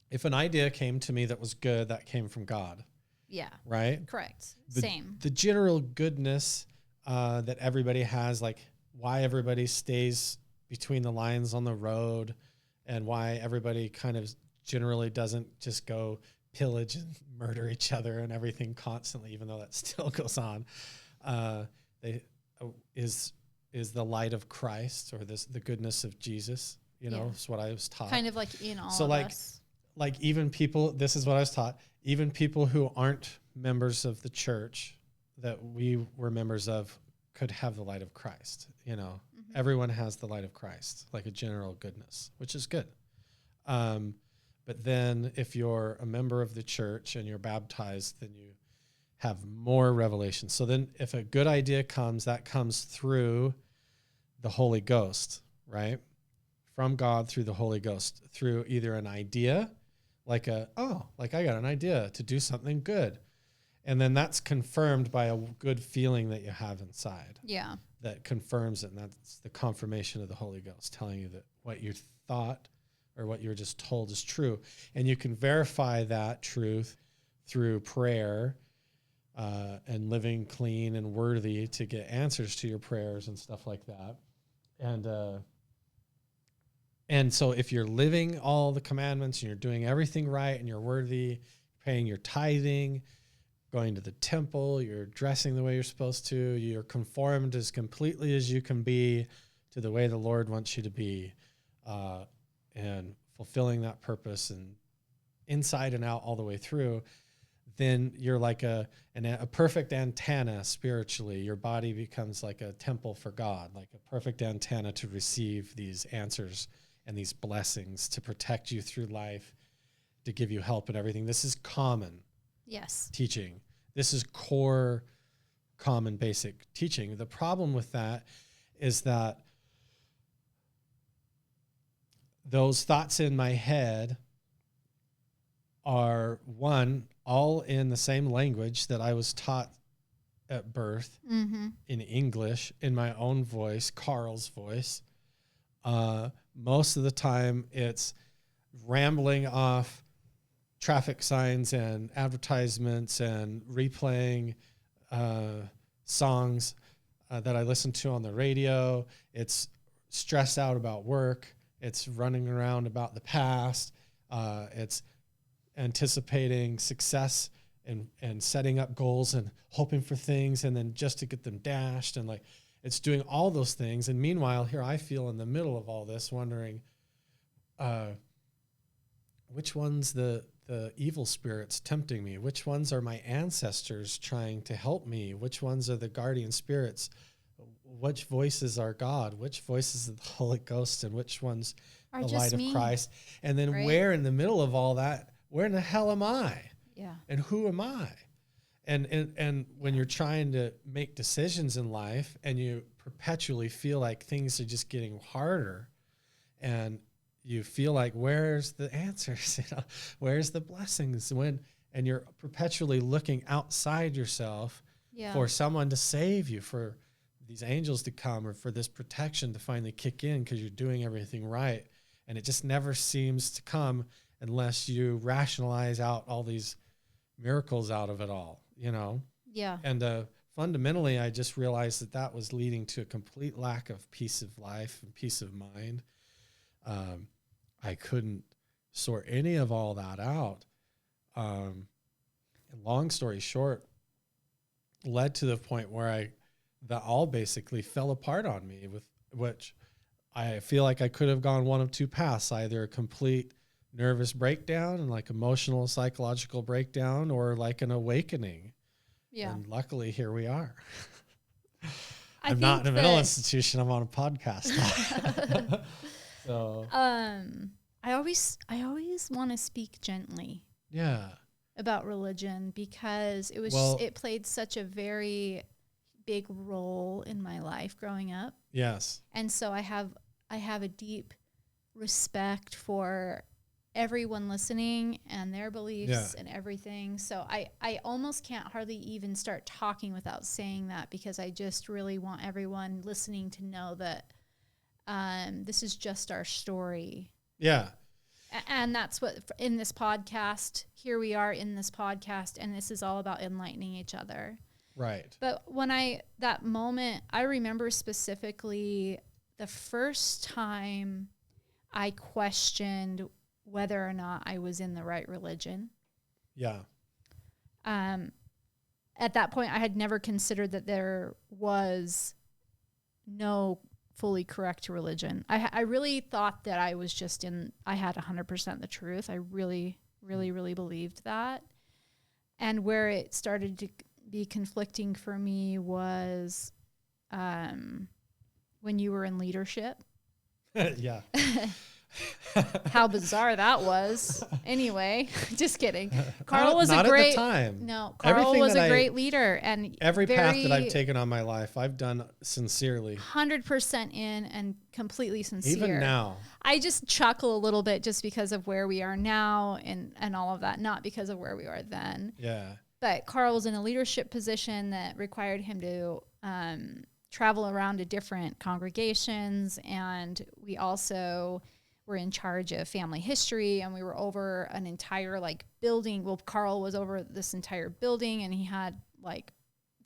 if an idea came to me that was good, that came from God. Yeah. Right. Correct. Same. The general goodness that everybody has, like why everybody stays between the lines on the road, and why everybody kind of generally doesn't just go pillage and murder each other and everything constantly, even though that still goes on. Is the light of Christ, or the goodness of Jesus, is what I was taught. Kind of like in all of us. Like even people, this is what I was taught, even people who aren't members of the church that we were members of could have the light of Christ. Everyone has the light of Christ, like a general goodness, which is good. But then if you're a member of the church and you're baptized, then you have more revelation. So then if a good idea comes, that comes through the Holy Ghost, right? From God through the Holy Ghost, through either an idea, like I got an idea to do something good. And then that's confirmed by a good feeling that you have inside. Yeah. That confirms it. And that's the confirmation of the Holy Ghost telling you that what you thought or what you were just told is true. And you can verify that truth through prayer and living clean and worthy to get answers to your prayers and stuff like that. And so if you're living all the commandments and you're doing everything right and you're worthy, paying your tithing, going to the temple, you're dressing the way you're supposed to, you're conformed as completely as you can be to the way the Lord wants you to be, and fulfilling that purpose and inside and out all the way through, then you're like a perfect antenna spiritually. Your body becomes like a temple for God, like a perfect antenna to receive these answers and these blessings to protect you through life, to give you help and everything. This is common teaching. This is core, common, basic teaching. The problem with that is that those thoughts in my head are, one, all in the same language that I was taught at birth, in English, in my own voice, Carl's voice. Most of the time it's rambling off traffic signs and advertisements and replaying songs that I listen to on the radio. It's stressed out about work. It's running around about the past. It's anticipating success and setting up goals and hoping for things and then just to get them dashed. And like, it's doing all those things. And meanwhile, here I feel in the middle of all this wondering, which one's the evil spirits tempting me? Which ones are my ancestors trying to help me? Which ones are the guardian spirits? Which voices are God? Which voices are the Holy Ghost? And which ones are the light of Christ? And then where in the middle of all that, where in the hell am I? Yeah. And who am I? And when you're trying to make decisions in life and you perpetually feel like things are just getting harder and you feel like, where's the answers? Where's the blessings? And you're perpetually looking outside yourself for someone to save you, for these angels to come, or for this protection to finally kick in because you're doing everything right. And it just never seems to come unless you rationalize out all these miracles out of it all, Yeah. And fundamentally, I just realized that was leading to a complete lack of peace of life and peace of mind. I couldn't sort any of all that out. And long story short, led to the point where that all basically fell apart on me, with which I feel like I could have gone one of two paths, either a complete nervous breakdown and like emotional, psychological breakdown, or like an awakening. Yeah. And luckily here we are. I'm not in a mental institution. I'm on a podcast. So, I always want to speak gently. Yeah. About religion, because it played such a very big role in my life growing up. Yes. And so I have a deep respect for everyone listening and their beliefs and everything. So I almost can't hardly even start talking without saying that, because I just really want everyone listening to know that this is just our story. Yeah. And that's what, in this podcast, here we are in this podcast, and this is all about enlightening each other. Right. But that moment, I remember specifically the first time I questioned whether or not I was in the right religion. Yeah. At that point, I had never considered that there was no fully correct religion. I really thought that I was just I had 100% the truth. I really, really, really believed that. And where it started to be conflicting for me was when you were in leadership. Yeah. How bizarre that was. Anyway, just kidding. Carl was not a great at the time. No, Carl was a great leader, and every path that I've taken on my life, I've done sincerely. 100% in and completely sincere. Even now. I just chuckle a little bit just because of where we are now and all of that, not because of where we are then. Yeah. But Carl was in a leadership position that required him to travel around to different congregations, and we also were in charge of family history, and we were over an entire building. Well, Carl was over this entire building, and he had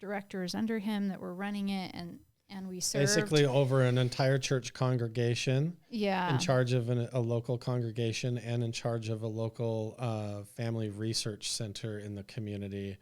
directors under him that were running it, and we served basically over an entire church congregation. Yeah. In charge of a local congregation and in charge of a local family research center in the community,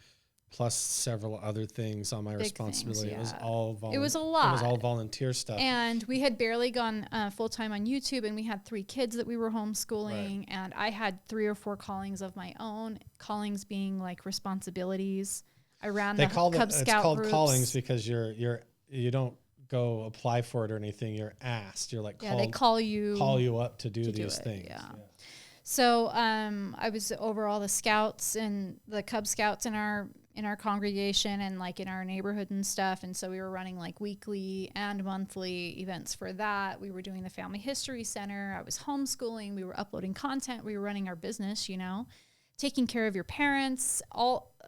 plus several other things on my responsibility. Things, yeah. It was a lot. It was all volunteer stuff. And we had barely gone full-time on YouTube, and we had 3 kids that we were homeschooling. Right. And I had 3 or 4 callings of my own, callings being responsibilities. I ran the Cub Scout It's called groups. Callings because you don't go apply for it or anything. You're asked. You're they call you up to do these things. Yeah. So I was over all the scouts and the Cub Scouts in our congregation and in our neighborhood and stuff. And so we were running weekly and monthly events for that. We were doing the Family History Center. I was homeschooling. We were uploading content. We were running our business, taking care of your parents,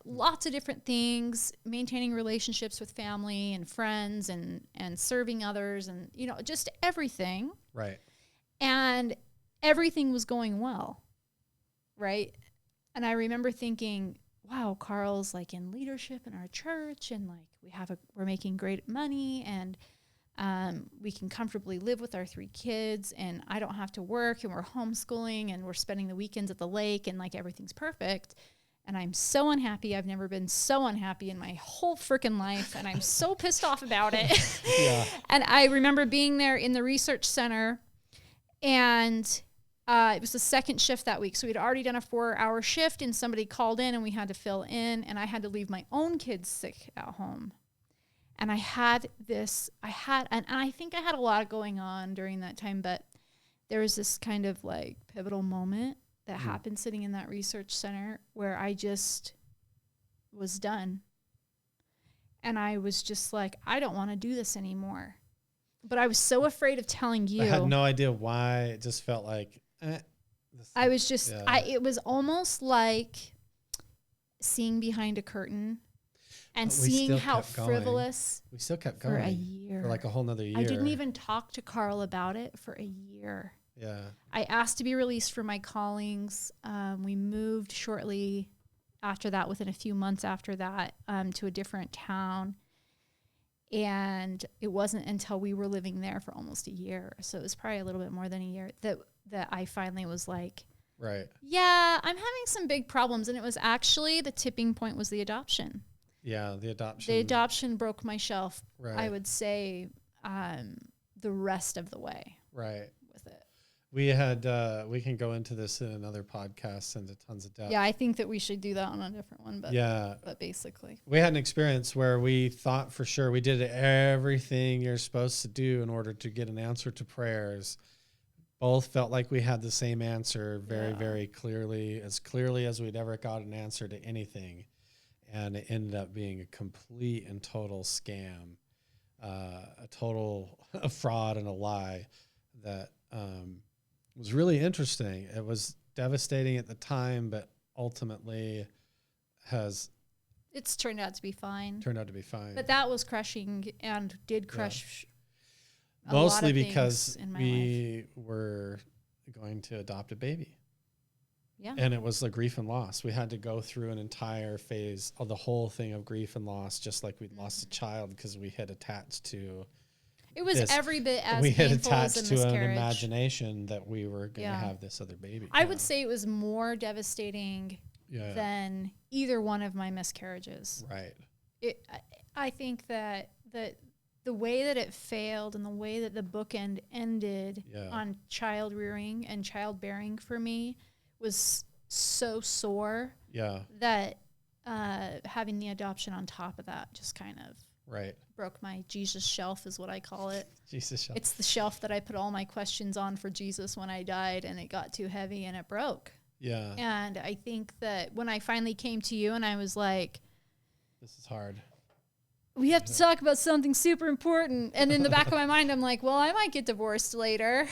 lots of different things, maintaining relationships with family and friends and serving others and, just everything. Right. And everything was going well. Right. And I remember thinking, wow, Carl's in leadership in our church, and we're making great money, and we can comfortably live with our 3 kids, and I don't have to work, and we're homeschooling, and we're spending the weekends at the lake, and everything's perfect. And I'm so unhappy. I've never been so unhappy in my whole freaking life, and I'm so pissed off about it. Yeah. And I remember being there in the research center, and it was the second shift that week. So we'd already done a 4-hour shift, and somebody called in and we had to fill in, and I had to leave my own kids sick at home. And I think I had a lot going on during that time, but there was this kind of pivotal moment that happened sitting in that research center where I just was done. And I was just I don't want to do this anymore. But I was so afraid of telling you. I had no idea why. It just felt I was just, it was almost like seeing behind a curtain and seeing how frivolous. We still kept going. For a year. For a whole nother year. I didn't even talk to Carl about it for a year. Yeah. I asked to be released from my callings. We moved shortly after that, within a few months after that, to a different town. And it wasn't until we were living there for almost a year, so it was probably a little bit more than a year, that I finally was right. Yeah, I'm having some big problems. And it was actually the tipping point was the adoption. Yeah, the adoption. The adoption broke my shelf, right. I would say, the rest of the way. Right. With it. We had, we can go into this in another podcast into tons of depth. Yeah, I think that we should do that on a different one. But yeah. But basically. We had an experience where we thought for sure we did everything you're supposed to do in order to get an answer to prayers. Both felt like we had the same answer very clearly as we'd ever got an answer to anything. And it ended up being a complete and total scam, a fraud and a lie that was really interesting. It was devastating at the time, but ultimately it's turned out to be fine. But that was crushing and did crush mostly because we were going to adopt a baby. Yeah. And it was grief and loss. We had to go through an entire phase of the whole thing of grief and loss, just like we'd lost a child, because we had attached to it was every bit as we had painful attached as a to miscarriage. an imagination that we were going to have this other baby. I would say it was more devastating than either one of my miscarriages. Right. I think that the way that it failed and the way that the bookend ended on child rearing and childbearing for me was so sore that having the adoption on top of that just kind of broke my Jesus shelf, is what I call it. Jesus shelf. It's the shelf that I put all my questions on for Jesus when I died, and it got too heavy and it broke. Yeah. And I think that when I finally came to you and I was like, this is hard. We have to talk about something super important. And in the back of my mind, I'm like, well, I might get divorced later,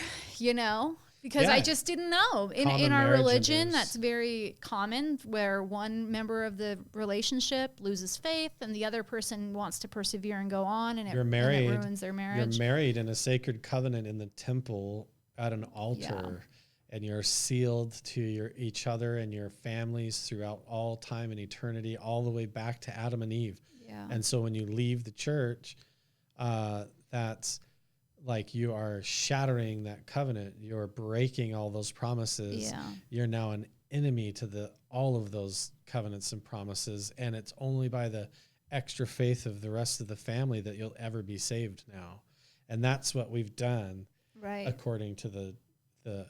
because I just didn't know. In our religion, that's very common, where one member of the relationship loses faith and the other person wants to persevere and go on, and it ruins their marriage. You're married in a sacred covenant in the temple at an altar, and you're sealed to each other and your families throughout all time and eternity, all the way back to Adam and Eve. Yeah. And so when you leave the church, that's like you are shattering that covenant. You're breaking all those promises. Yeah. You're now an enemy to all of those covenants and promises. And it's only by the extra faith of the rest of the family that you'll ever be saved now. And that's what we've done, according to the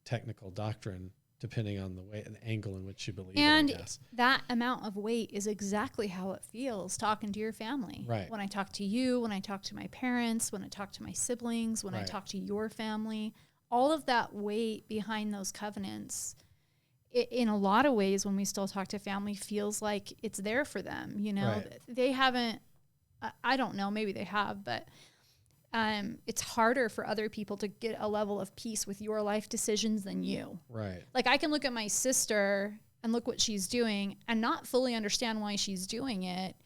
technical doctrine, depending on the way and the angle in which you believe. And that amount of weight is exactly how it feels talking to your family. Right. When I talk to you, when I talk to my parents, when I talk to my siblings, when I talk to your family, all of that weight behind those covenants, in a lot of ways, when we still talk to family, feels like it's there for them. They haven't, I don't know, maybe they have, but it's harder for other people to get a level of peace with your life decisions than you. Right. Like I can look at my sister and look what she's doing and not fully understand why she's doing it,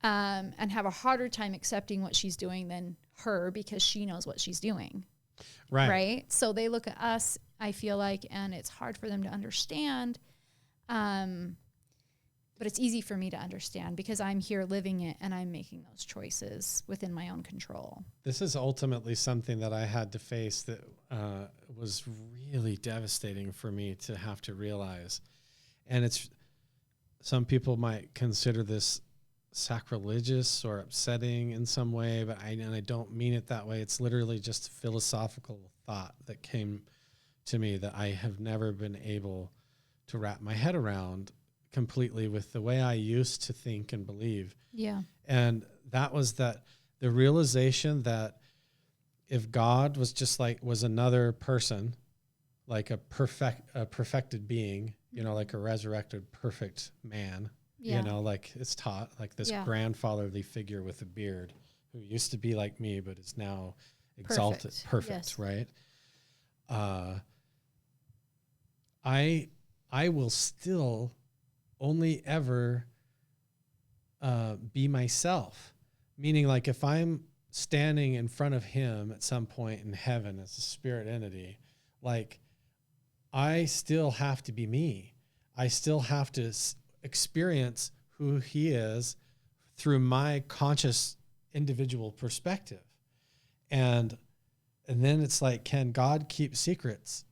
and have a harder time accepting what she's doing than her, because she knows what she's doing. Right. Right. So they look at us, I feel like, and it's hard for them to understand. But it's easy for me to understand because I'm here living it and I'm making those choices within my own control. This is ultimately something that I had to face that was really devastating for me to have to realize. And some people might consider this sacrilegious or upsetting in some way, but I don't mean it that way. It's literally just a philosophical thought that came to me that I have never been able to wrap my head around completely with the way I used to think and believe. Yeah. And that was that the realization that if God was another person, like a perfected being, like a resurrected perfect man, like it's taught, like this grandfatherly figure with a beard who used to be like me, but is now exalted, perfect, right? I will still only ever be myself. Meaning, like, if I'm standing in front of him at some point in heaven as a spirit entity, like, I still have to be me. I still have to experience who he is through my conscious individual perspective. And then it's like, can God keep secrets?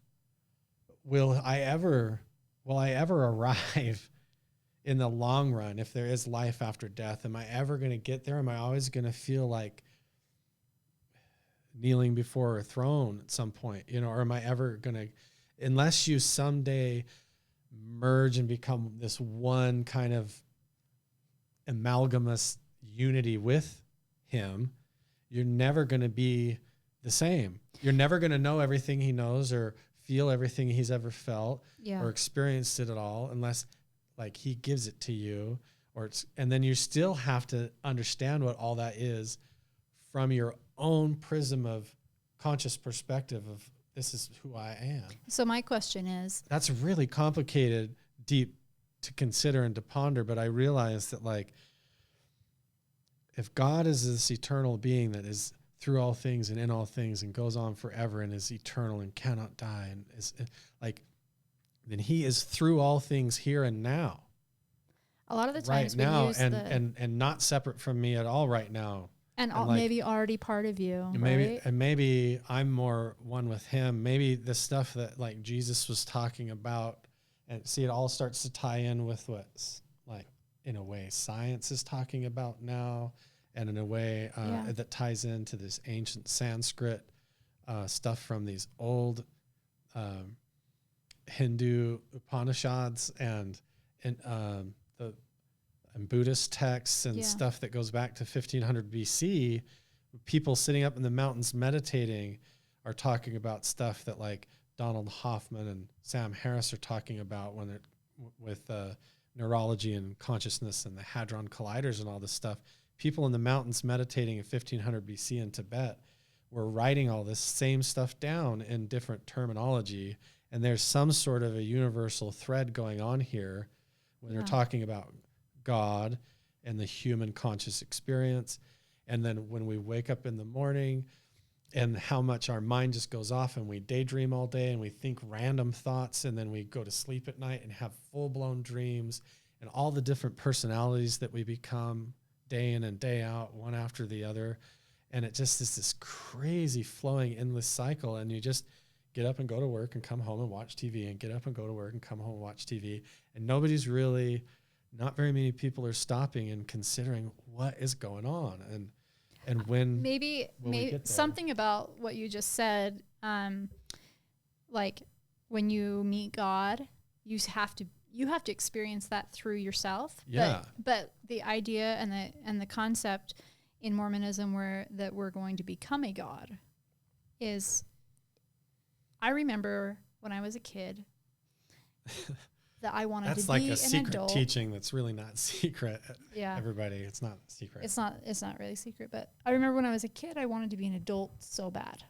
Will I ever arrive in the long run, if there is life after death? Am I ever going to get there? Am I always going to feel like kneeling before a throne at some point, or am I ever going to, unless you someday merge and become this one kind of amalgamous unity with him, you're never going to be the same. You're never going to know everything he knows or feel everything he's ever felt or experienced it at all, unless like he gives it to you, and then you still have to understand what all that is from your own prism of conscious perspective of this is who I am. So my question is, that's really complicated, deep to consider and to ponder, but I realize that, like, if God is this eternal being that is through all things and in all things and goes on forever and is eternal and cannot die, and is like, then he is through all things here and now. A lot of the times right now, and not separate from me at all right now. And like, maybe already part of you. Maybe I'm more one with him. Maybe the stuff that like Jesus was talking about And see, it all starts to tie in with what's like, in a way, science is talking about now, and in a way that ties into this ancient Sanskrit stuff from these old Hindu Upanishads and Buddhist texts and stuff that goes back to 1500 BC. People sitting up in the mountains meditating are talking about stuff that like Donald Hoffman and Sam Harris are talking about when they're with neurology and consciousness and the Hadron Colliders and all this stuff. People in the mountains meditating in 1500 BC in Tibet were writing all this same stuff down in different terminology. And there's some sort of a universal thread going on here when they're talking about God and the human conscious experience. And then when we wake up in the morning and how much our mind just goes off and we daydream all day and we think random thoughts, and then we go to sleep at night and have full-blown dreams, and all the different personalities that we become day in and day out, one after the other. And it just is this crazy flowing endless cycle. And you just get up and go to work and come home and watch TV, and get up and go to work and come home and watch TV. And nobody's really, not very many people are stopping and considering what is going on. And when maybe something about what you just said, like when you meet God, you have to experience that through yourself. Yeah. But the idea and the concept in Mormonism that we're going to become a God is, I remember when I was a kid that I wanted to be an adult. That's like a secret teaching that's really not secret. Yeah. Everybody, it's not secret. It's not really secret, but I remember when I was a kid, I wanted to be an adult so bad.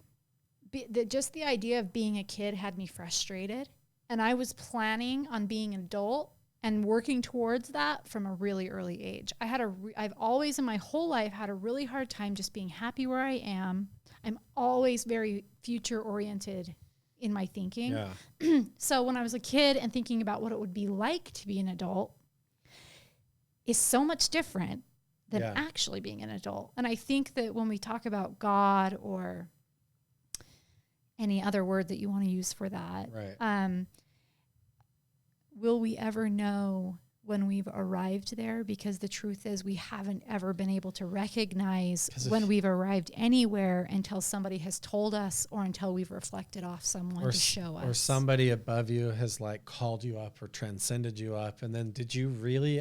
Just the idea of being a kid had me frustrated, and I was planning on being an adult and working towards that from a really early age. I've always in my whole life had a really hard time just being happy where I am. I'm always very future oriented in my thinking. Yeah. So when I was a kid and thinking about what it would be like to be an adult is so much different than actually being an adult. And I think that when we talk about God or any other word that you want to use for that, will we ever know when we've arrived there? Because the truth is we haven't ever been able to recognize when we've arrived anywhere until somebody has told us, or until we've reflected off someone to show us. Or somebody above you has like called you up or transcended you up. And then did you really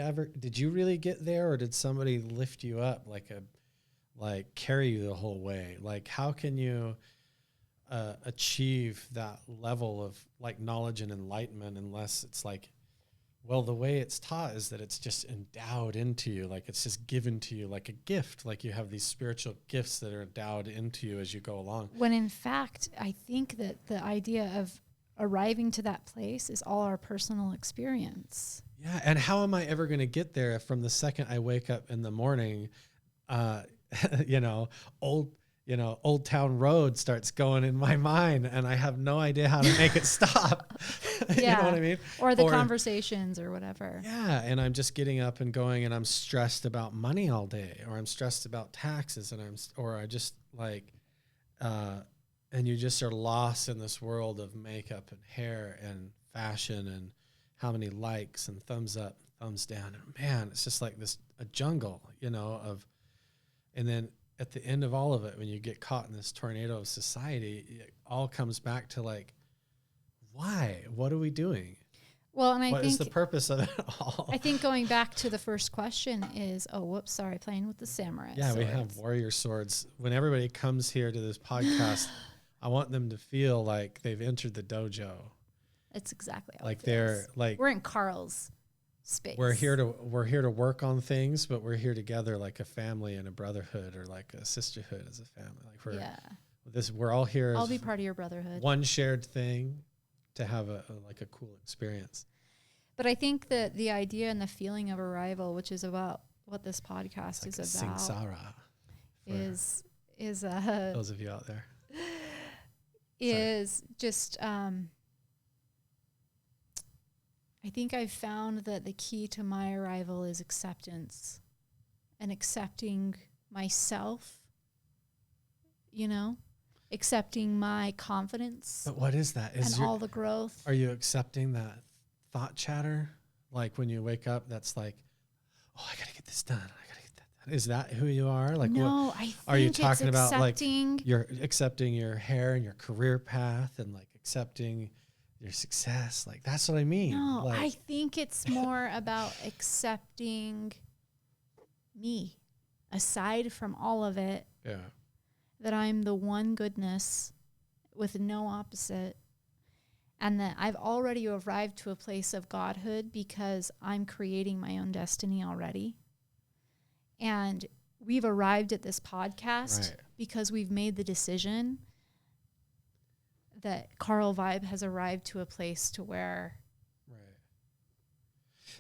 get there, or did somebody lift you up like carry you the whole way? Like how can you achieve that level of like knowledge and enlightenment unless it's like, well, the way it's taught is that it's just endowed into you, like it's just given to you like a gift, like you have these spiritual gifts that are endowed into you as you go along. When in fact, I think that the idea of arriving to that place is all our personal experience. Yeah, and how am I ever going to get there if from the second I wake up in the morning, Old Town Road starts going in my mind and I have no idea how to make it stop. You know what I mean? Or the conversations or whatever. Yeah. And I'm just getting up and going and I'm stressed about money all day, or I'm stressed about taxes, and and you just are lost in this world of makeup and hair and fashion and how many likes and thumbs up, thumbs down. And man, it's just like a jungle, and then at the end of all of it, when you get caught in this tornado of society, it all comes back to like, why? What are we doing? Well, and what is the purpose of it all? I think going back to the first question is, playing with the samurai. Yeah, we have warrior swords. When everybody comes here to this podcast, I want them to feel like they've entered the dojo. It's exactly how like they're like we're in Carl's space. We're here to work on things, but we're here together like a family and a brotherhood, or like a sisterhood as a family. Like we're all here. I'll be part of your brotherhood. One shared thing to have a cool experience. But I think that the idea and the feeling of arrival, which is about what this podcast is about, samsara, is those of you out there, is just. I think I've found that the key to my arrival is acceptance, and accepting myself, accepting my confidence. But what is that? All the growth. Are you accepting that thought chatter, like when you wake up, that's like, oh, I got to get this done. I got to get that done. Is that who you are? Like, no, what I think are you talking it's about? Like you're accepting your hair and your career path and like accepting your success. Like, that's what I mean. No, like, I think it's more about accepting me aside from all of it. Yeah. That I'm the one goodness with no opposite. And that I've already arrived to a place of godhood because I'm creating my own destiny already. And we've arrived at this podcast because we've made the decision that Carl Vibe has arrived to a place to where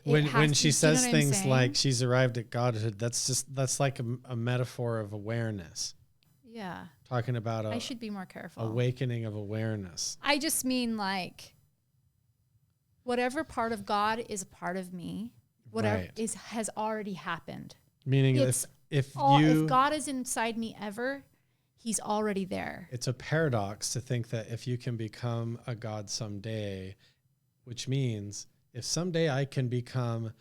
when she says things like she's arrived at godhood, that's like a metaphor of awareness. Yeah. Talking about I should be more careful. Awakening of awareness. I just mean like whatever part of God is a part of me, whatever has already happened. Meaning if God is inside me ever, he's already there. It's a paradox to think that if you can become a God someday, which means if someday I can become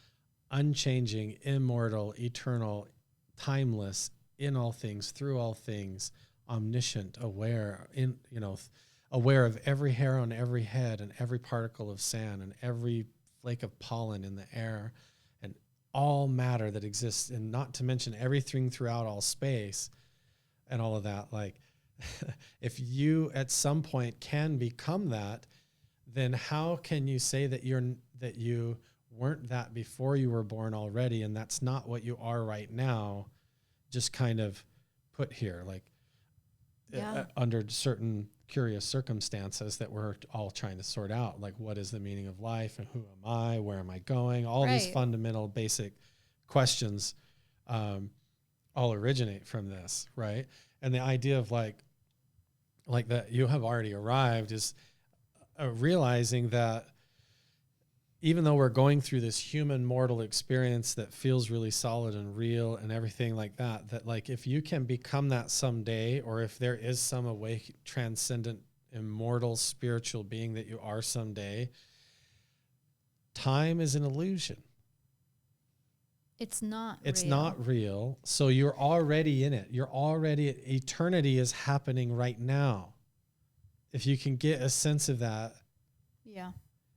unchanging, immortal, eternal, timeless, in all things, through all things, omniscient, aware, aware of every hair on every head and every particle of sand and every flake of pollen in the air and all matter that exists, and not to mention everything throughout all space and all of that. Like, if you at some point can become that, then how can you say that you weren't that before you were born already, and that's not what you are right now? Just kind of put here, like under certain curious circumstances that we're all trying to sort out, like what is the meaning of life and who am I, where am I going? All these fundamental basic questions all originate from this, right? And the idea of like that you have already arrived is realizing that even though we're going through this human mortal experience that feels really solid and real and everything like that, that like if you can become that someday, or if there is some awake, transcendent, immortal, spiritual being that you are someday, time is an illusion. It's not real. So you're already in it. Eternity is happening right now. If you can get a sense of that. Yeah.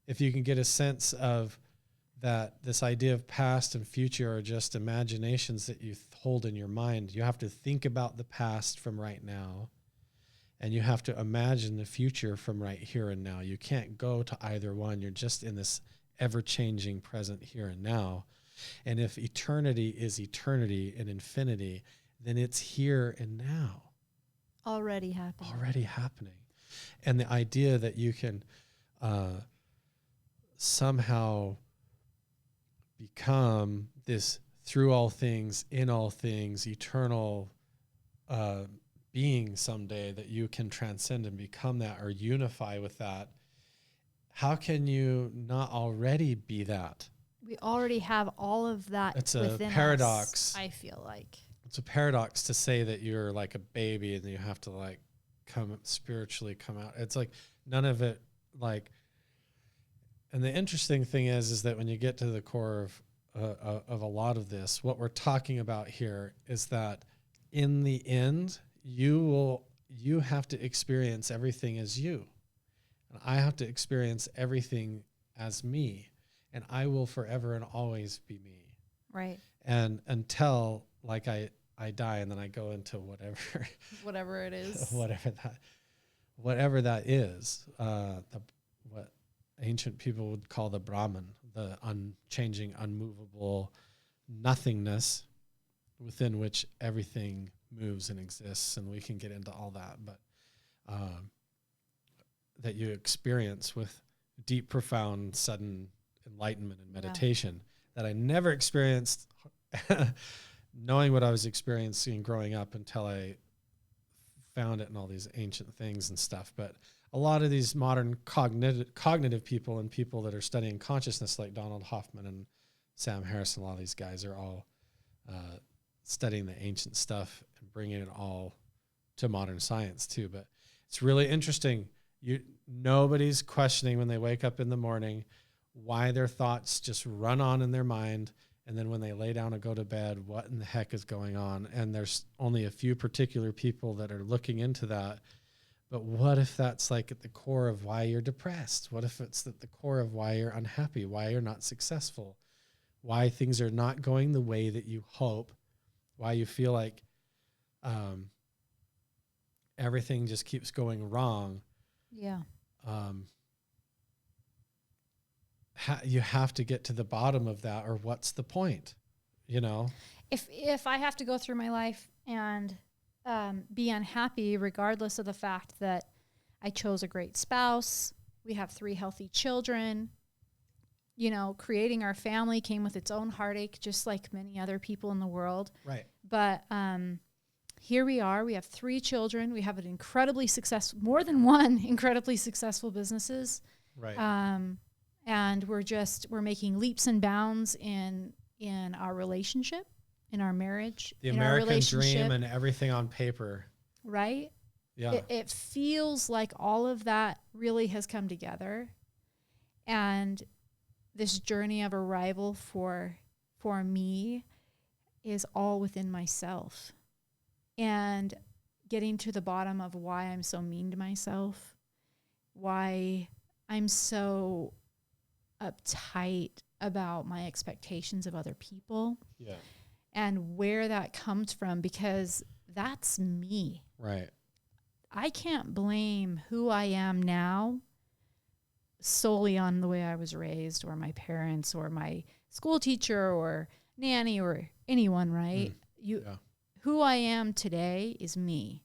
If you can get a sense of that, this idea of past and future are just imaginations that you hold in your mind. You have to think about the past from right now, and you have to imagine the future from right here and now. You can't go to either one. You're just in this ever-changing present here and now. And if eternity is eternity and infinity, then it's here and now. Already happening. And the idea that you can somehow become this through all things, in all things, eternal being someday, that you can transcend and become that or unify with that. How can you not already be that? We already have all of that. It's a paradox. I feel like it's a paradox to say that you're like a baby and you have to like spiritually come out. It's like none of it like. And the interesting thing is that when you get to the core of a lot of this, what we're talking about here is that in the end, you have to experience everything as you, and I have to experience everything as me, and I will forever and always be me. Right. And until like I die, and then I go into whatever it is, whatever that is, what ancient people would call the Brahman, the unchanging, unmovable nothingness within which everything moves and exists. And we can get into all that, but that you experience with deep, profound, sudden enlightenment and meditation that I never experienced knowing what I was experiencing growing up until I found it in all these ancient things and stuff. But a lot of these modern cognitive people and people that are studying consciousness, like Donald Hoffman and Sam Harris, and a lot of these guys are all studying the ancient stuff and bringing it all to modern science too. But it's really interesting. Nobody's questioning when they wake up in the morning, why their thoughts just run on in their mind. And then when they lay down and go to bed, what in the heck is going on? And there's only a few particular people that are looking into that. But what if that's like at the core of why you're depressed? What if it's at the core of why you're unhappy, why you're not successful, why things are not going the way that you hope, why you feel like everything just keeps going wrong? Yeah. You have to get to the bottom of that, or what's the point? You know, if I have to go through my life and be unhappy, regardless of the fact that I chose a great spouse, we have 3 healthy children, you know, creating our family came with its own heartache, just like many other people in the world. Right. But here we are. We have 3 children. We have an incredibly successful, more than one incredibly successful businesses. Right. And we're making leaps and bounds in our relationship, in our marriage, the in American our relationship, dream and everything on paper. right? Yeah. It feels like all of that really has come together, and this journey of arrival for me is all within myself, and getting to the bottom of why I'm so mean to myself, why I'm so uptight about my expectations of other people. Yeah. And where that comes from, because that's me. Right. I can't blame who I am now solely on the way I was raised, or my parents, or my school teacher, or nanny, or anyone, right? Who I am today is me.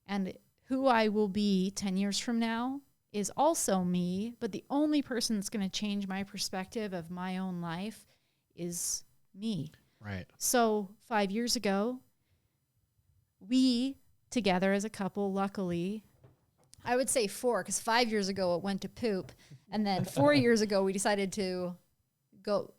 And who I will be 10 years from now is also me, but the only person that's going to change my perspective of my own life is me. Right. So 5 years ago, we together as a couple, luckily, I would say 4, because 5 years ago it went to poop. And then 4 years ago, we decided to go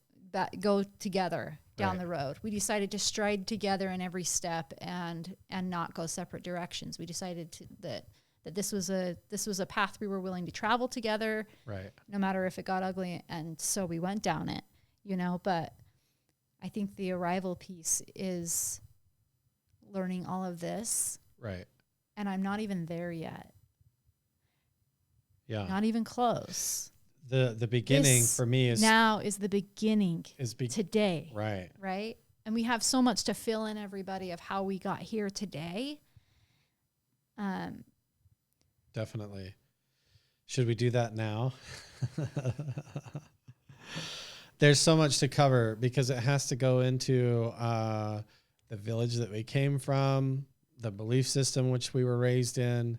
together down the road. We decided to stride together in every step and not go separate directions. We decided that this was a path we were willing to travel together, right? No matter if it got ugly, and so we went down it, you know. But I think the arrival piece is learning all of this, right? And I'm not even there yet. Yeah, not even close. The beginning for me is the beginning today, right, and we have so much to fill in, everybody, of how we got here today. Definitely. Should we do that now? There's so much to cover, because it has to go into the village that we came from, the belief system which we were raised in,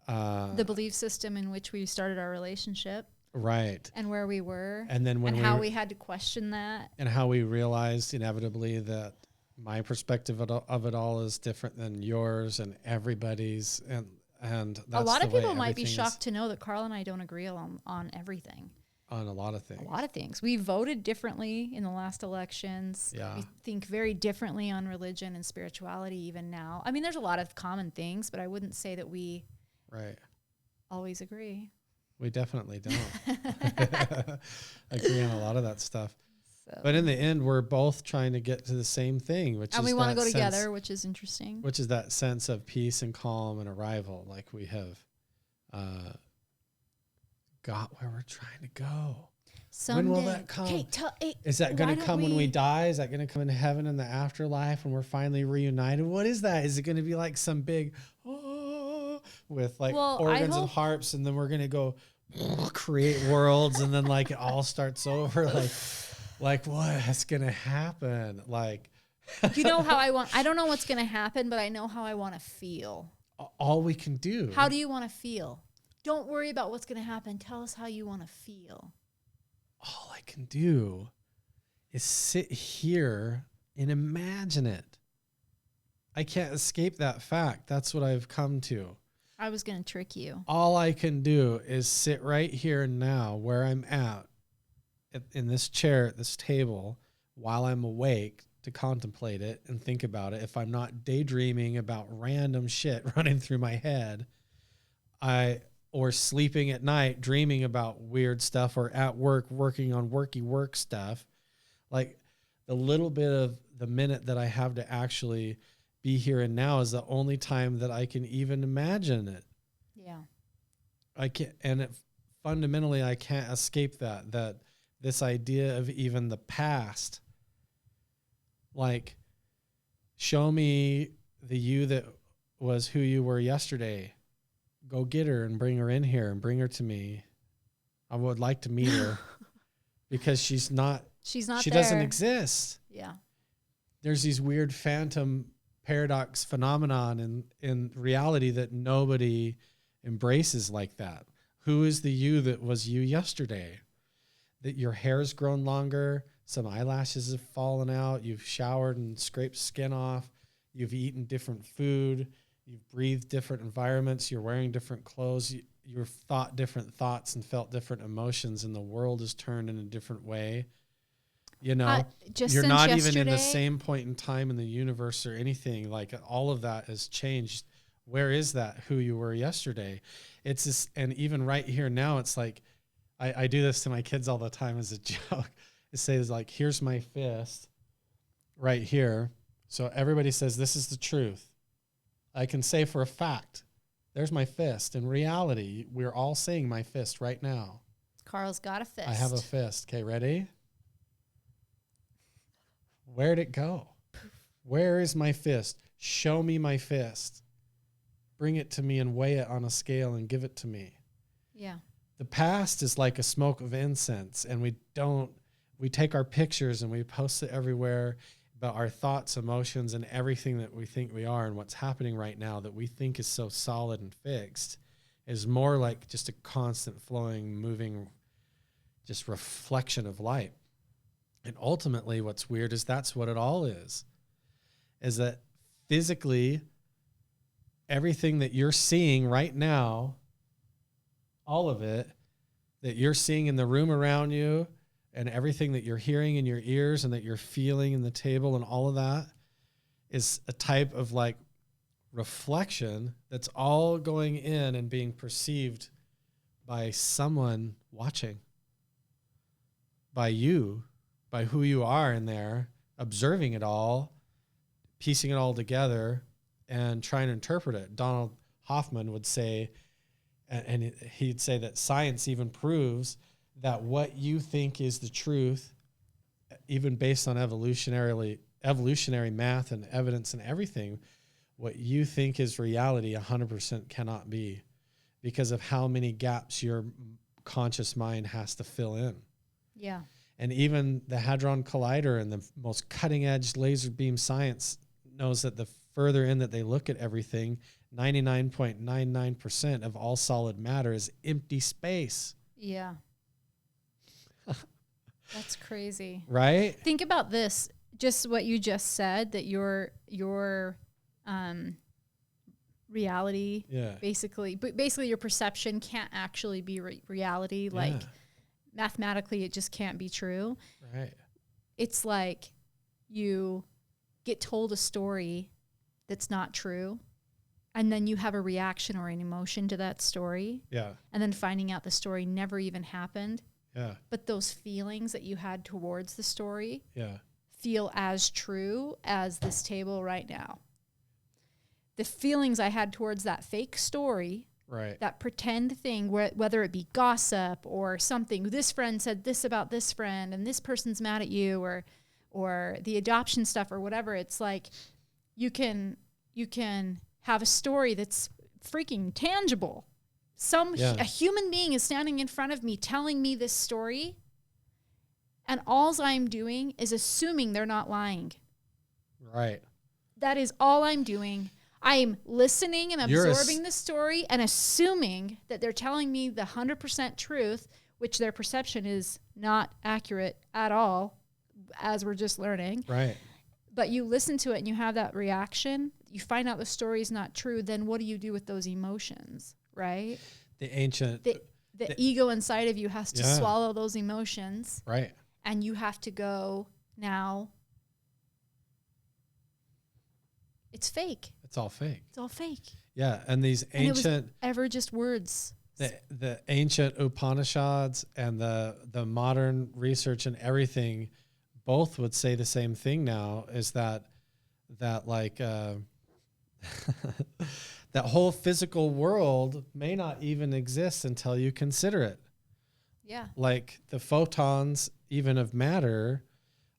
the belief system in which we started our relationship, right, and where we were, and then how we had to question that, and how we realized inevitably that my perspective of it all is different than yours and everybody's, and that's a lot of people might be shocked to know that Carl and I don't agree on everything. On a lot of things. We voted differently in the last elections. Yeah. We think very differently on religion and spirituality even now. I mean, there's a lot of common things, but I wouldn't say that we always agree. We definitely don't agree on a lot of that stuff. So. But in the end, we're both trying to get to the same thing, and we want to go together, which is interesting. Which is that sense of peace and calm and arrival, like we have got where we're trying to go. Someday. When will that come? Is that going to come when we die? Is that going to come in heaven in the afterlife when we're finally reunited? What is that? Is it going to be like some big with like organs and harps, and then we're going to go create worlds, and then like it all starts over? Like what's going to happen? Like, you know how I don't know what's going to happen, but I know how I want to feel. All we can do. How do you want to feel? Don't worry about what's going to happen. Tell us how you want to feel. All I can do is sit here and imagine it. I can't escape that fact. That's what I've come to. I was going to trick you. All I can do is sit right here and now where I'm at in this chair at this table while I'm awake to contemplate it and think about it. If I'm not daydreaming about random shit running through my head, or sleeping at night, dreaming about weird stuff, or at work, working on work stuff. Like the little bit of the minute that I have to actually be here and now is the only time that I can even imagine it. Yeah. I can't, and fundamentally I can't escape that this idea of even the past. Like, show me the you that was who you were yesterday. Go get her and bring her in here and bring her to me. I would like to meet her because she there. Doesn't exist. Yeah. There's these weird phantom paradox phenomenon in reality that nobody embraces like that. Who is the you that was you yesterday? That your hair's grown longer, some eyelashes have fallen out, you've showered and scraped skin off, you've eaten different food, you've breathed different environments, you're wearing different clothes, you've thought different thoughts and felt different emotions, and the world is turned in a different way. You know, you're not even in the same point in time in the universe or anything. Like, all of that has changed. Where is that who you were yesterday? It's this, and even right here now, it's like, I do this to my kids all the time as a joke. It says, like, here's my fist right here. So everybody says, this is the truth. I can say for a fact, there's my fist. In reality, we're all seeing my fist right now. Carl's got a fist. I have a fist. Okay, ready? Where'd it go? Where is my fist? Show me my fist. Bring it to me and weigh it on a scale and give it to me. Yeah. The past is like a smoke of incense, and we take our pictures and we post it everywhere about our thoughts, emotions, and everything that we think we are, and what's happening right now that we think is so solid and fixed is more like just a constant flowing, moving, just reflection of light. And ultimately what's weird is that's what it all is that physically everything that you're seeing right now, all of it that you're seeing in the room around you, and everything that you're hearing in your ears and that you're feeling in the table and all of that is a type of like reflection that's all going in and being perceived by someone watching, by you, by who you are in there, observing it all, piecing it all together, and trying to interpret it. Donald Hoffman would say, and he'd say that science even proves that what you think is the truth, even based on evolutionary math and evidence and everything, what you think is reality 100% cannot be, because of how many gaps your conscious mind has to fill in. Yeah. And even the Hadron Collider and the most cutting edge laser beam science knows that the further in that they look at everything, 99.99% of all solid matter is empty space. Yeah. That's crazy. Right? Think about this, just what you just said, that your reality, basically your perception can't actually be reality. Like, mathematically, it just can't be true. Right. It's like you get told a story that's not true, and then you have a reaction or an emotion to that story. Yeah. And then finding out the story never even happened. Yeah. But those feelings that you had towards the story feel as true as this table right now. The feelings I had towards that fake story, that pretend thing, whether it be gossip or something, this friend said this about this friend and this person's mad at you, or the adoption stuff or whatever, it's like you can have a story that's freaking tangible. A human being is standing in front of me telling me this story, and all I'm doing is assuming they're not lying. Right. That is all I'm doing. I'm listening and absorbing the story and assuming that they're telling me the 100% truth, which their perception is not accurate at all, as we're just learning. Right. But you listen to it and you have that reaction. You find out the story is not true. Then what do you do with those emotions? Right? The ego inside of you has to swallow those emotions. Right. And you have to go, now, it's fake. It's all fake. It's all fake. Yeah. And these ancient... And it was ever just words. the ancient Upanishads and the modern research and everything both would say the same thing now, is that like that whole physical world may not even exist until you consider it. Yeah. Like the photons, even of matter,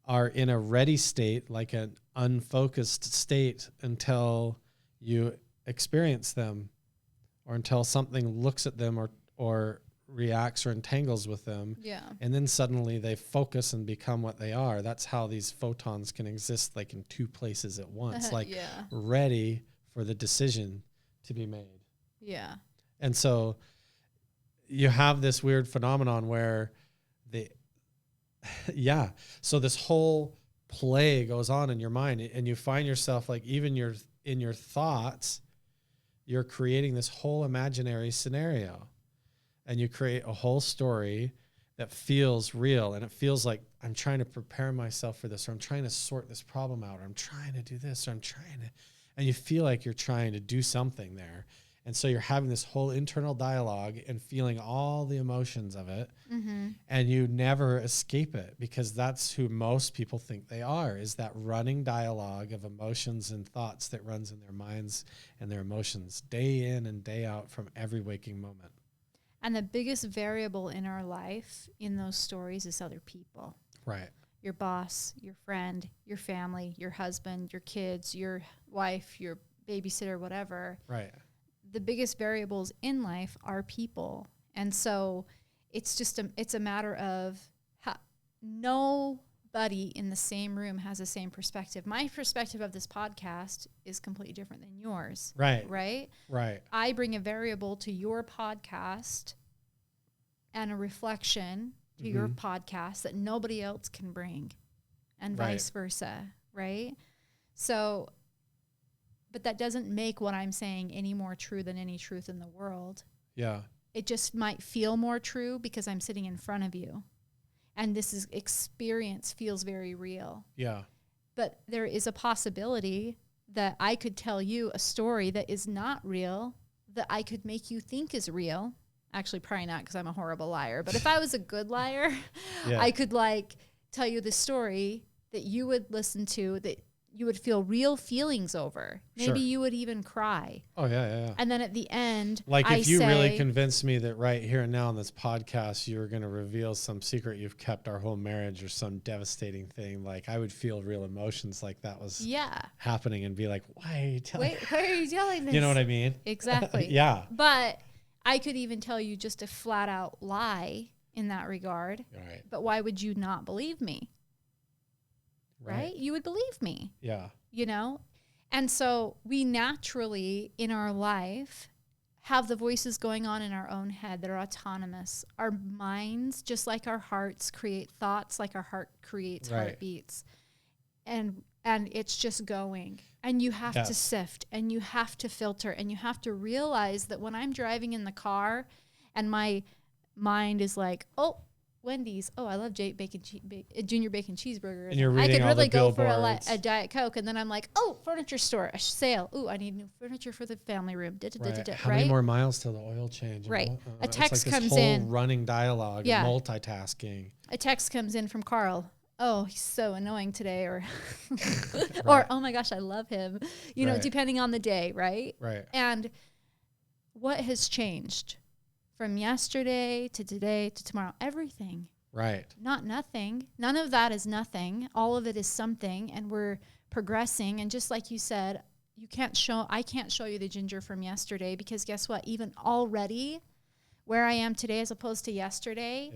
are in a ready state, like an unfocused state, until you experience them, or until something looks at them or reacts or entangles with them. Yeah. And then suddenly they focus and become what they are. That's how these photons can exist, like in two places at once, like ready for the decision to be made. Yeah. And so you have this weird phenomenon where so this whole play goes on in your mind, and you find yourself like, even in your thoughts, you're creating this whole imaginary scenario, and you create a whole story that feels real. And it feels like, I'm trying to prepare myself for this, or I'm trying to sort this problem out, or I'm trying to do this, or and you feel like you're trying to do something there. And so you're having this whole internal dialogue and feeling all the emotions of it. Mm-hmm. And you never escape it, because that's who most people think they are, is that running dialogue of emotions and thoughts that runs in their minds and their emotions day in and day out from every waking moment. And the biggest variable in our life in those stories is other people. Right. Your boss, your friend, your family, your husband, your kids, your wife, your babysitter, whatever. Right. The biggest variables in life are people. And so it's just it's a matter of nobody in the same room has the same perspective. My perspective of this podcast is completely different than yours. Right. Right? Right. I bring a variable to your podcast and a reflection to your podcast that nobody else can bring, and vice versa. Right? So, but that doesn't make what I'm saying any more true than any truth in the world. Yeah. It just might feel more true because I'm sitting in front of you, and this experience feels very real. Yeah. But there is a possibility that I could tell you a story that is not real, that I could make you think is real. Actually, probably not, because I'm a horrible liar. But if I was a good liar, I could tell you the story that you would listen to, that you would feel real feelings over. Maybe you would even cry. Oh, yeah. And then at the end, like, if you really convinced me that right here and now on this podcast, you were going to reveal some secret you've kept our whole marriage, or some devastating thing, like, I would feel real emotions like that was happening, and be like, why are you telling me? Why are you telling this? You know what I mean? Exactly. Yeah. But I could even tell you just a flat out lie in that regard. Right. But why would you not believe me? Right? You would believe me. Yeah. You know? And so we naturally in our life have the voices going on in our own head that are autonomous. Our minds, just like our hearts, create thoughts like our heart creates heartbeats. And it's just going. And you have to sift, and you have to filter, and you have to realize that when I'm driving in the car and my mind is like, oh, Wendy's. Oh, I love Junior Bacon Cheeseburger. And you're reading I could really go for a Diet Coke. And then I'm like, oh, furniture store, a sale. Ooh, I need new furniture for the family room. How many more miles till the oil change? Right. A text it's like comes this whole in. running dialogue and multitasking. A text comes in from Carl. Oh, he's so annoying today. Or, or oh my gosh, I love him. You know, depending on the day, right? Right. And what has changed? From yesterday to today to tomorrow, everything. Right. Not nothing. None of that is nothing. All of it is something, and we're progressing. And just like you said, I can't show you the Jinger from yesterday, because guess what? Even already where I am today as opposed to yesterday,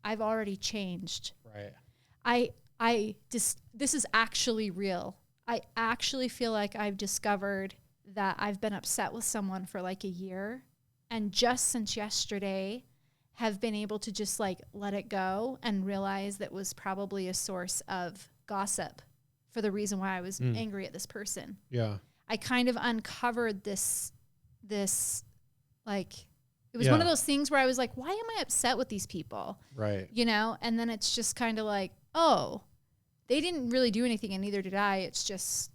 I've already changed. Right. This is actually real. I actually feel like I've discovered that I've been upset with someone for like a year. And just since yesterday, have been able to just like let it go and realize that was probably a source of gossip for the reason why I was angry at this person. Yeah. I kind of uncovered this like, it was one of those things where I was like, why am I upset with these people? Right. You know? And then it's just kind of like, oh, they didn't really do anything and neither did I. It's just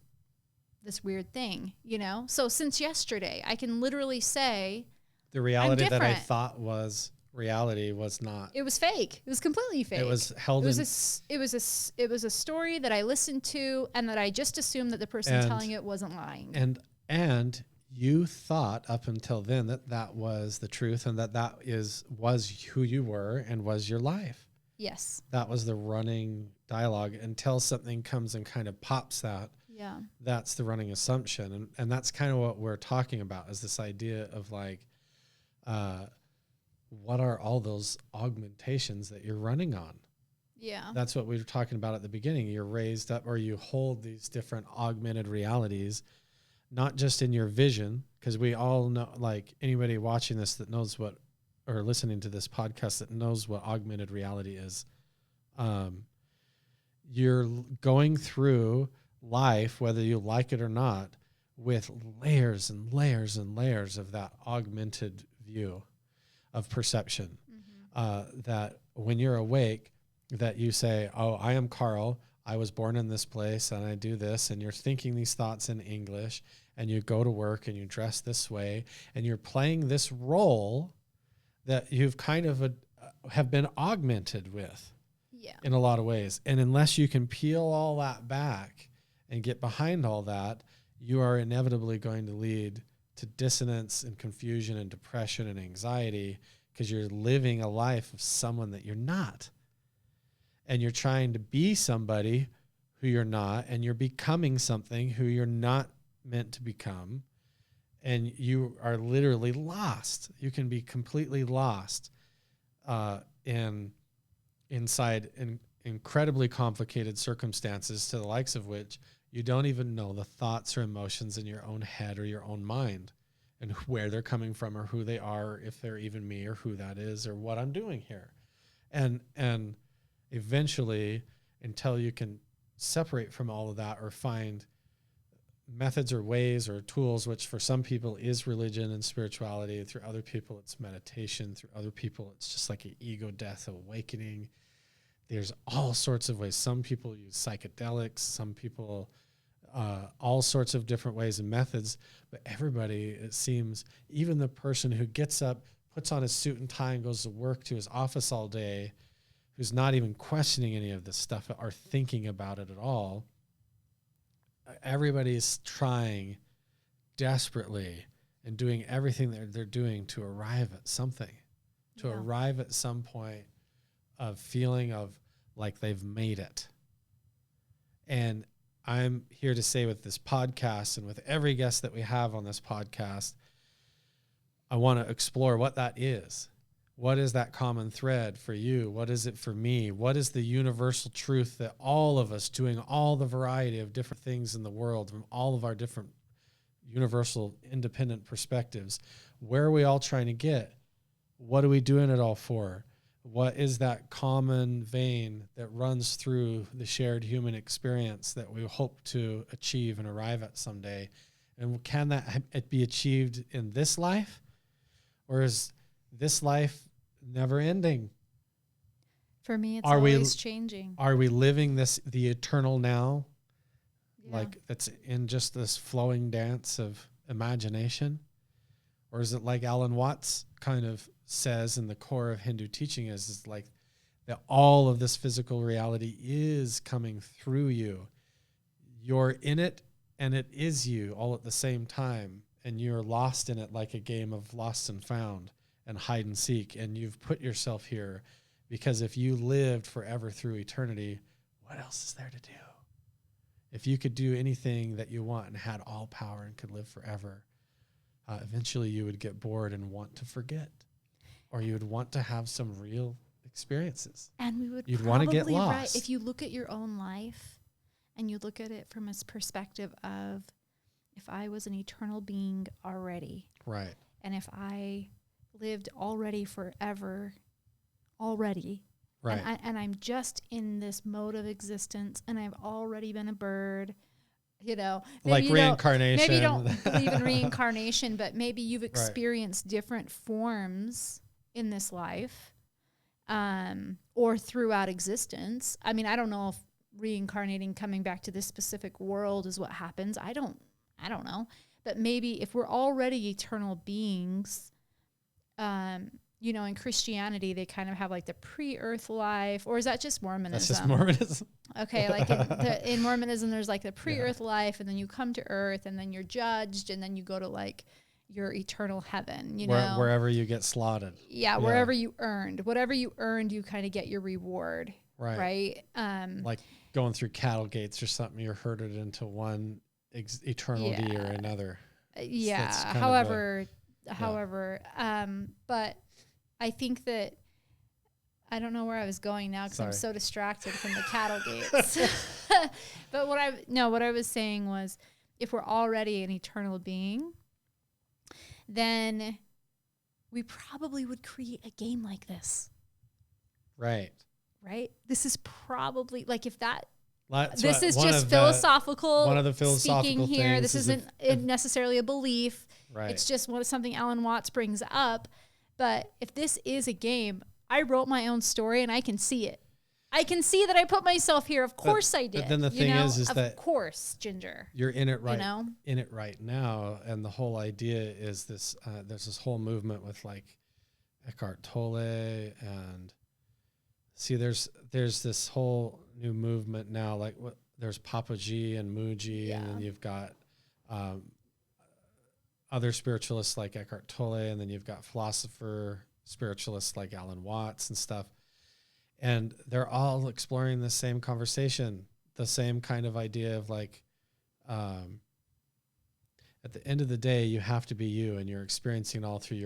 this weird thing, you know? So since yesterday, I can literally say, The reality that I thought was reality was not. It was fake. It was completely fake. It was held it was a story that I listened to and that I just assumed that the person telling it wasn't lying. And you thought up until then that was the truth and that was who you were and was your life. Yes. That was the running dialogue until something comes and kind of pops that. Yeah. That's the running assumption. And that's kind of what we're talking about, is this idea of like, what are all those augmentations that you're running on? Yeah. That's what we were talking about at the beginning. You're raised up, or you hold these different augmented realities, not just in your vision, because we all know, like anybody watching this that knows what, or listening to this podcast that knows what augmented reality is. You're going through life, whether you like it or not, with layers and layers and layers of that augmented view of perception. That when you're awake, that you say, oh, I am Carl. I was born in this place and I do this. And you're thinking these thoughts in English, and you go to work and you dress this way, and you're playing this role that you've kind of have been augmented with in a lot of ways. And unless you can peel all that back and get behind all that, you are inevitably going to lead to dissonance and confusion and depression and anxiety, because you're living a life of someone that you're not. And you're trying to be somebody who you're not, and you're becoming something who you're not meant to become. And you are literally lost. You can be completely lost inside incredibly complicated circumstances, to the likes of which you don't even know the thoughts or emotions in your own head or your own mind, and where they're coming from, or who they are, if they're even me, or who that is, or what I'm doing here. And eventually, until you can separate from all of that, or find methods or ways or tools, which for some people is religion and spirituality, through other people it's meditation, through other people it's just like an ego death awakening. There's all sorts of ways. Some people use psychedelics, some people all sorts of different ways and methods, but everybody, it seems, even the person who gets up, puts on his suit and tie and goes to work, to his office all day, who's not even questioning any of this stuff or thinking about it at all, everybody's trying desperately and doing everything they're doing to arrive at something, to arrive at some point of feeling of like they've made it. And I'm here to say, with this podcast and with every guest that we have on this podcast, I want to explore what that is. What is that common thread for you? What is it for me? What is the universal truth that all of us, doing all the variety of different things in the world, from all of our different universal independent perspectives, where are we all trying to get? What are we doing it all for? What is that common vein that runs through the shared human experience that we hope to achieve and arrive at someday? And can that be achieved in this life? Or is this life never ending? For me, it's always changing. Are we living the eternal now? Yeah. Like that's in just this flowing dance of imagination? Or is it like Alan Watts kind of says in the core of Hindu teaching is like that all of this physical reality is coming through you. You're in it and it is you all at the same time. And you're lost in it like a game of lost and found and hide and seek. And you've put yourself here because if you lived forever through eternity, what else is there to do? If you could do anything that you want and had all power and could live forever, eventually you would get bored and want to forget, or you would want to have some real experiences. And we would You'd want to get lost. Right, if you look at your own life and you look at it from a perspective of, if I was an eternal being already, right, and if I lived already forever already, right, and I'm just in this mode of existence, and I've already been a bird, you know, like reincarnation. Maybe you don't believe in reincarnation, but maybe you've experienced different forms in this life, or throughout existence. I mean, I don't know if reincarnating, coming back to this specific world, is what happens. I don't know. But maybe if we're already eternal beings, you know, in Christianity, they kind of have like the pre-earth life, or is that just Mormonism? That's just Mormonism. Okay, like in Mormonism, there's like the pre-earth life, and then you come to earth, and then you're judged, and then you go to like your eternal heaven, you know? Wherever you get slotted. Yeah, wherever you earned. Whatever you earned, you kind of get your reward, right? Like going through cattle gates or something, you're herded into one eternity or another. Yeah, however, but I think that I don't know where I was going now because I'm so distracted from the cattle gates. But what I was saying was, if we're already an eternal being, then we probably would create a game like this. Right. This is probably like if that. This is just philosophical. One of the philosophical speaking here. things This isn't necessarily a belief. Right. It's just something Alan Watts brings up. But if this is a game, I wrote my own story and I can see it. I can see that I put myself here. Of course I did. But then the thing is that of course, Jinger. You're in it right. In it right now, and the whole idea is this. There's this whole movement with like Eckhart Tolle, and see, there's this whole new movement now. Like there's Papa G and Mooji, and then you've got other spiritualists like Eckhart Tolle, and then you've got philosopher spiritualists like Alan Watts and stuff. And they're all exploring the same conversation, the same kind of idea of like, at the end of the day, you have to be you, and you're experiencing it all through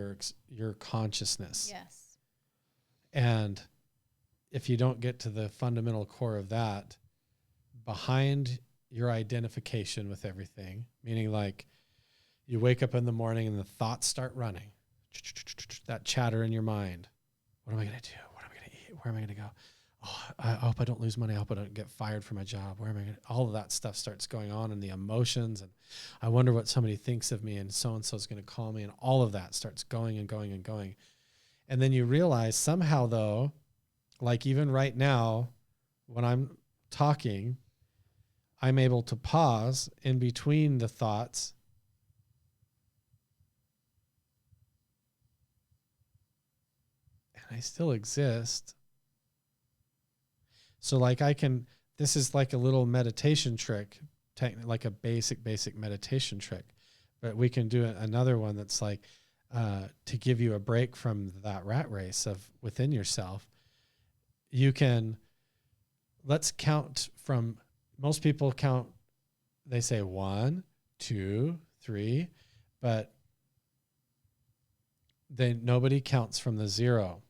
your consciousness. Yes. And if you don't get to the fundamental core of that, behind your identification with everything, meaning like you wake up in the morning and the thoughts start running, that chatter in your mind. What am I going to do? What am I going to eat? Where am I going to go? Oh, I hope I don't lose money. I hope I don't get fired from my job. Where am I going to? All of that stuff starts going on, and the emotions, and I wonder what somebody thinks of me, and so-and-so is going to call me, and all of that starts going and going and going. And then you realize somehow, though, like even right now, when I'm talking, I'm able to pause in between the thoughts and I still exist. So like this is like a little meditation trick, like a basic meditation trick, but we can do another one that's like, to give you a break from that rat race of within yourself. Let's count from, most people count, they say 1, 2, 3, but nobody counts from the 0.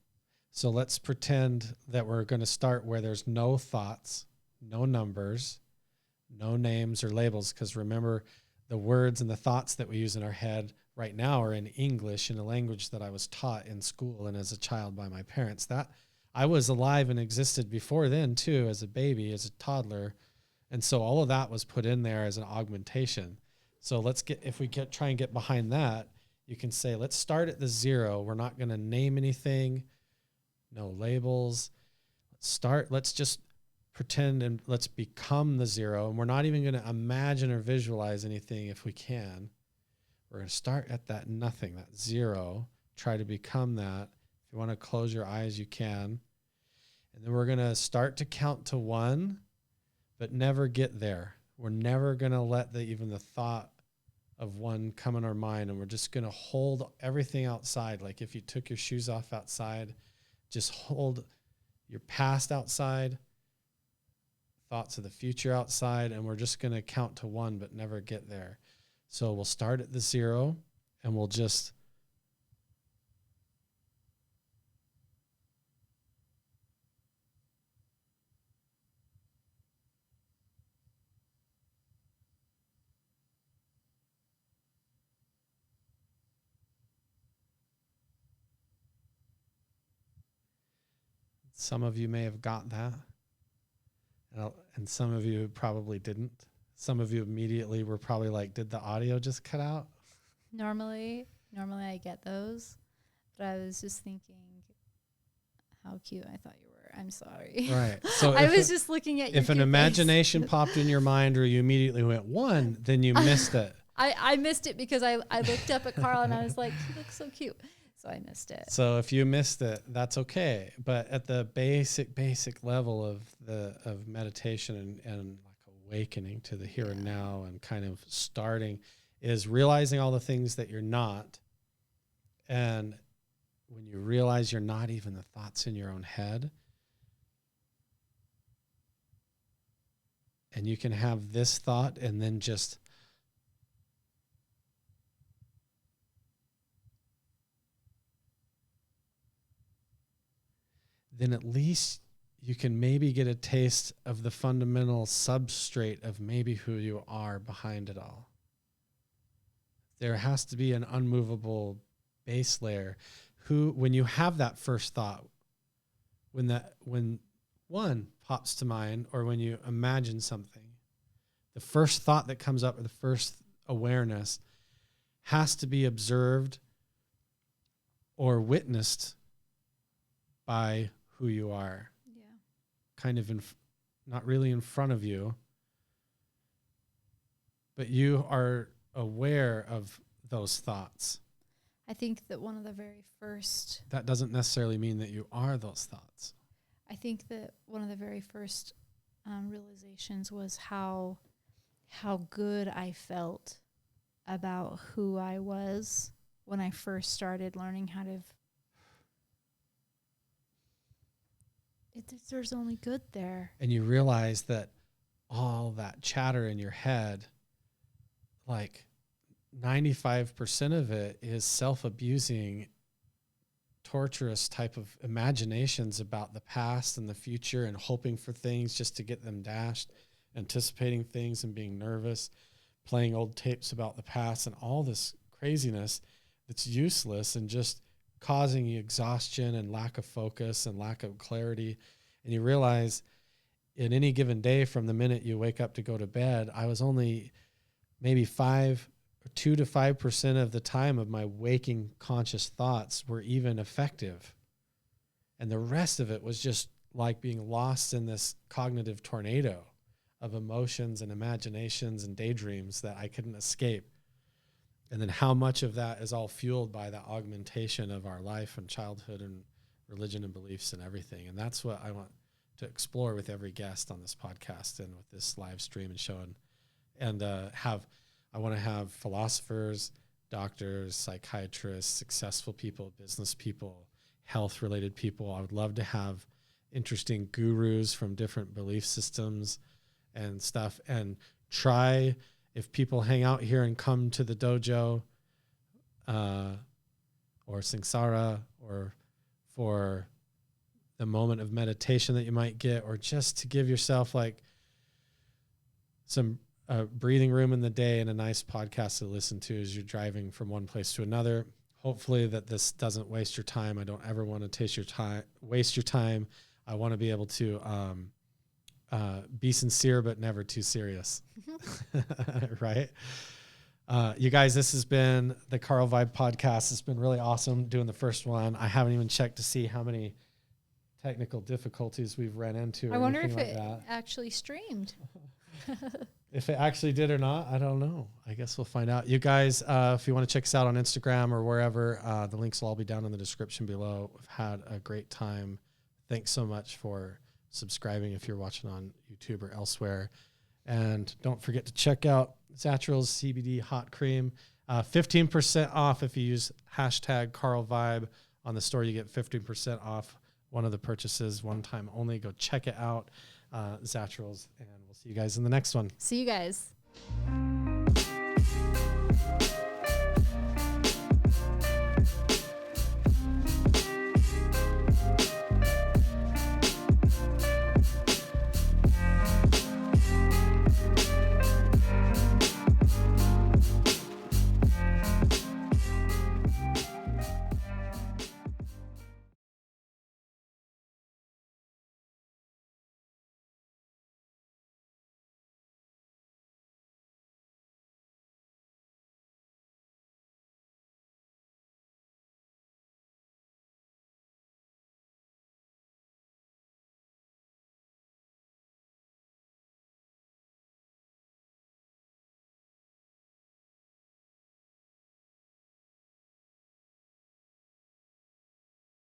So let's pretend that we're going to start where there's no thoughts, no numbers, no names or labels. Because remember, the words and the thoughts that we use in our head right now are in English, in a language that I was taught in school and as a child by my parents. That I was alive and existed before then too, as a baby, as a toddler. And so all of that was put in there as an augmentation. So if we try and get behind that, you can say, let's start at the 0. We're not going to name anything. No labels. Let's just pretend and let's become the 0. And we're not even going to imagine or visualize anything if we can. We're going to start at that nothing, that 0. Try to become that. If you want to close your eyes, you can. And then we're going to start to count to 1, but never get there. We're never going to let even the thought of 1 come in our mind. And we're just going to hold everything outside. Like if you took your shoes off outside, just hold your past outside, thoughts of the future outside, and we're just going to count to 1, but never get there. So we'll start at the 0, and we'll just some of you may have got that, and some of you probably didn't. Some of you immediately were probably like, did the audio just cut out? Normally I get those, but I was just thinking how cute I thought you were. I'm sorry. Right. So I was just looking at you. If an imagination popped in your mind or you immediately went 1, then you missed it. I missed it because I looked up at Carl and I was like, he looks so cute. So I missed it. So if you missed it, that's okay. But at the basic level of meditation and like awakening to the here and now and kind of starting is realizing all the things that you're not. And when you realize you're not even the thoughts in your own head, and you can have this thought and then just then at least you can maybe get a taste of the fundamental substrate of maybe who you are behind it all. There has to be an unmovable base layer. When you have that first thought, when one pops to mind, or when you imagine something, the first thought that comes up, or the first awareness, has to be observed or witnessed by who you are. Yeah. Kind of not really in front of you, but you are aware of those thoughts. I think that one of the very first... That doesn't necessarily mean that you are those thoughts. I think that one of the very first realizations was how good I felt about who I was when I first started learning how to... There's only good there. And you realize that all that chatter in your head, like 95% of it is self-abusing, torturous type of imaginations about the past and the future, and hoping for things just to get them dashed, anticipating things and being nervous, playing old tapes about the past, and all this craziness that's useless and just causing you exhaustion and lack of focus and lack of clarity. And you realize in any given day, from the minute you wake up to go to bed, I was only maybe 2 to 5% of the time of my waking conscious thoughts were even effective. And the rest of it was just like being lost in this cognitive tornado of emotions and imaginations and daydreams that I couldn't escape. And then how much of that is all fueled by the augmentation of our life and childhood and religion and beliefs and everything. And that's what I want to explore with every guest on this podcast and with this live stream and show. And I want to have philosophers, doctors, psychiatrists, successful people, business people, health-related people. I would love to have interesting gurus from different belief systems and stuff, and try, if people hang out here and come to the dojo or Samsara, or for the moment of meditation that you might get, or just to give yourself like some breathing room in the day and a nice podcast to listen to as you're driving from one place to another. Hopefully that this doesn't waste your time. I don't ever want to waste your time. I want to be able to be sincere, but never too serious. Right? You guys, this has been the Carl Vibe podcast. It's been really awesome doing the first one. I haven't even checked to see how many technical difficulties we've ran into. I wonder if it actually streamed. If it actually did or not, I don't know. I guess we'll find out. You guys, if you want to check us out on Instagram or wherever, the links will all be down in the description below. We've had a great time. Thanks so much for subscribing if you're watching on YouTube or elsewhere. And don't forget to check out Zatril's CBD Hot Cream. 15% off if you use hashtag #CarlVibe on the store. You get 15% off one of the purchases, one time only. Go check it out, Zatril's, and we'll see you guys in the next one. See you guys.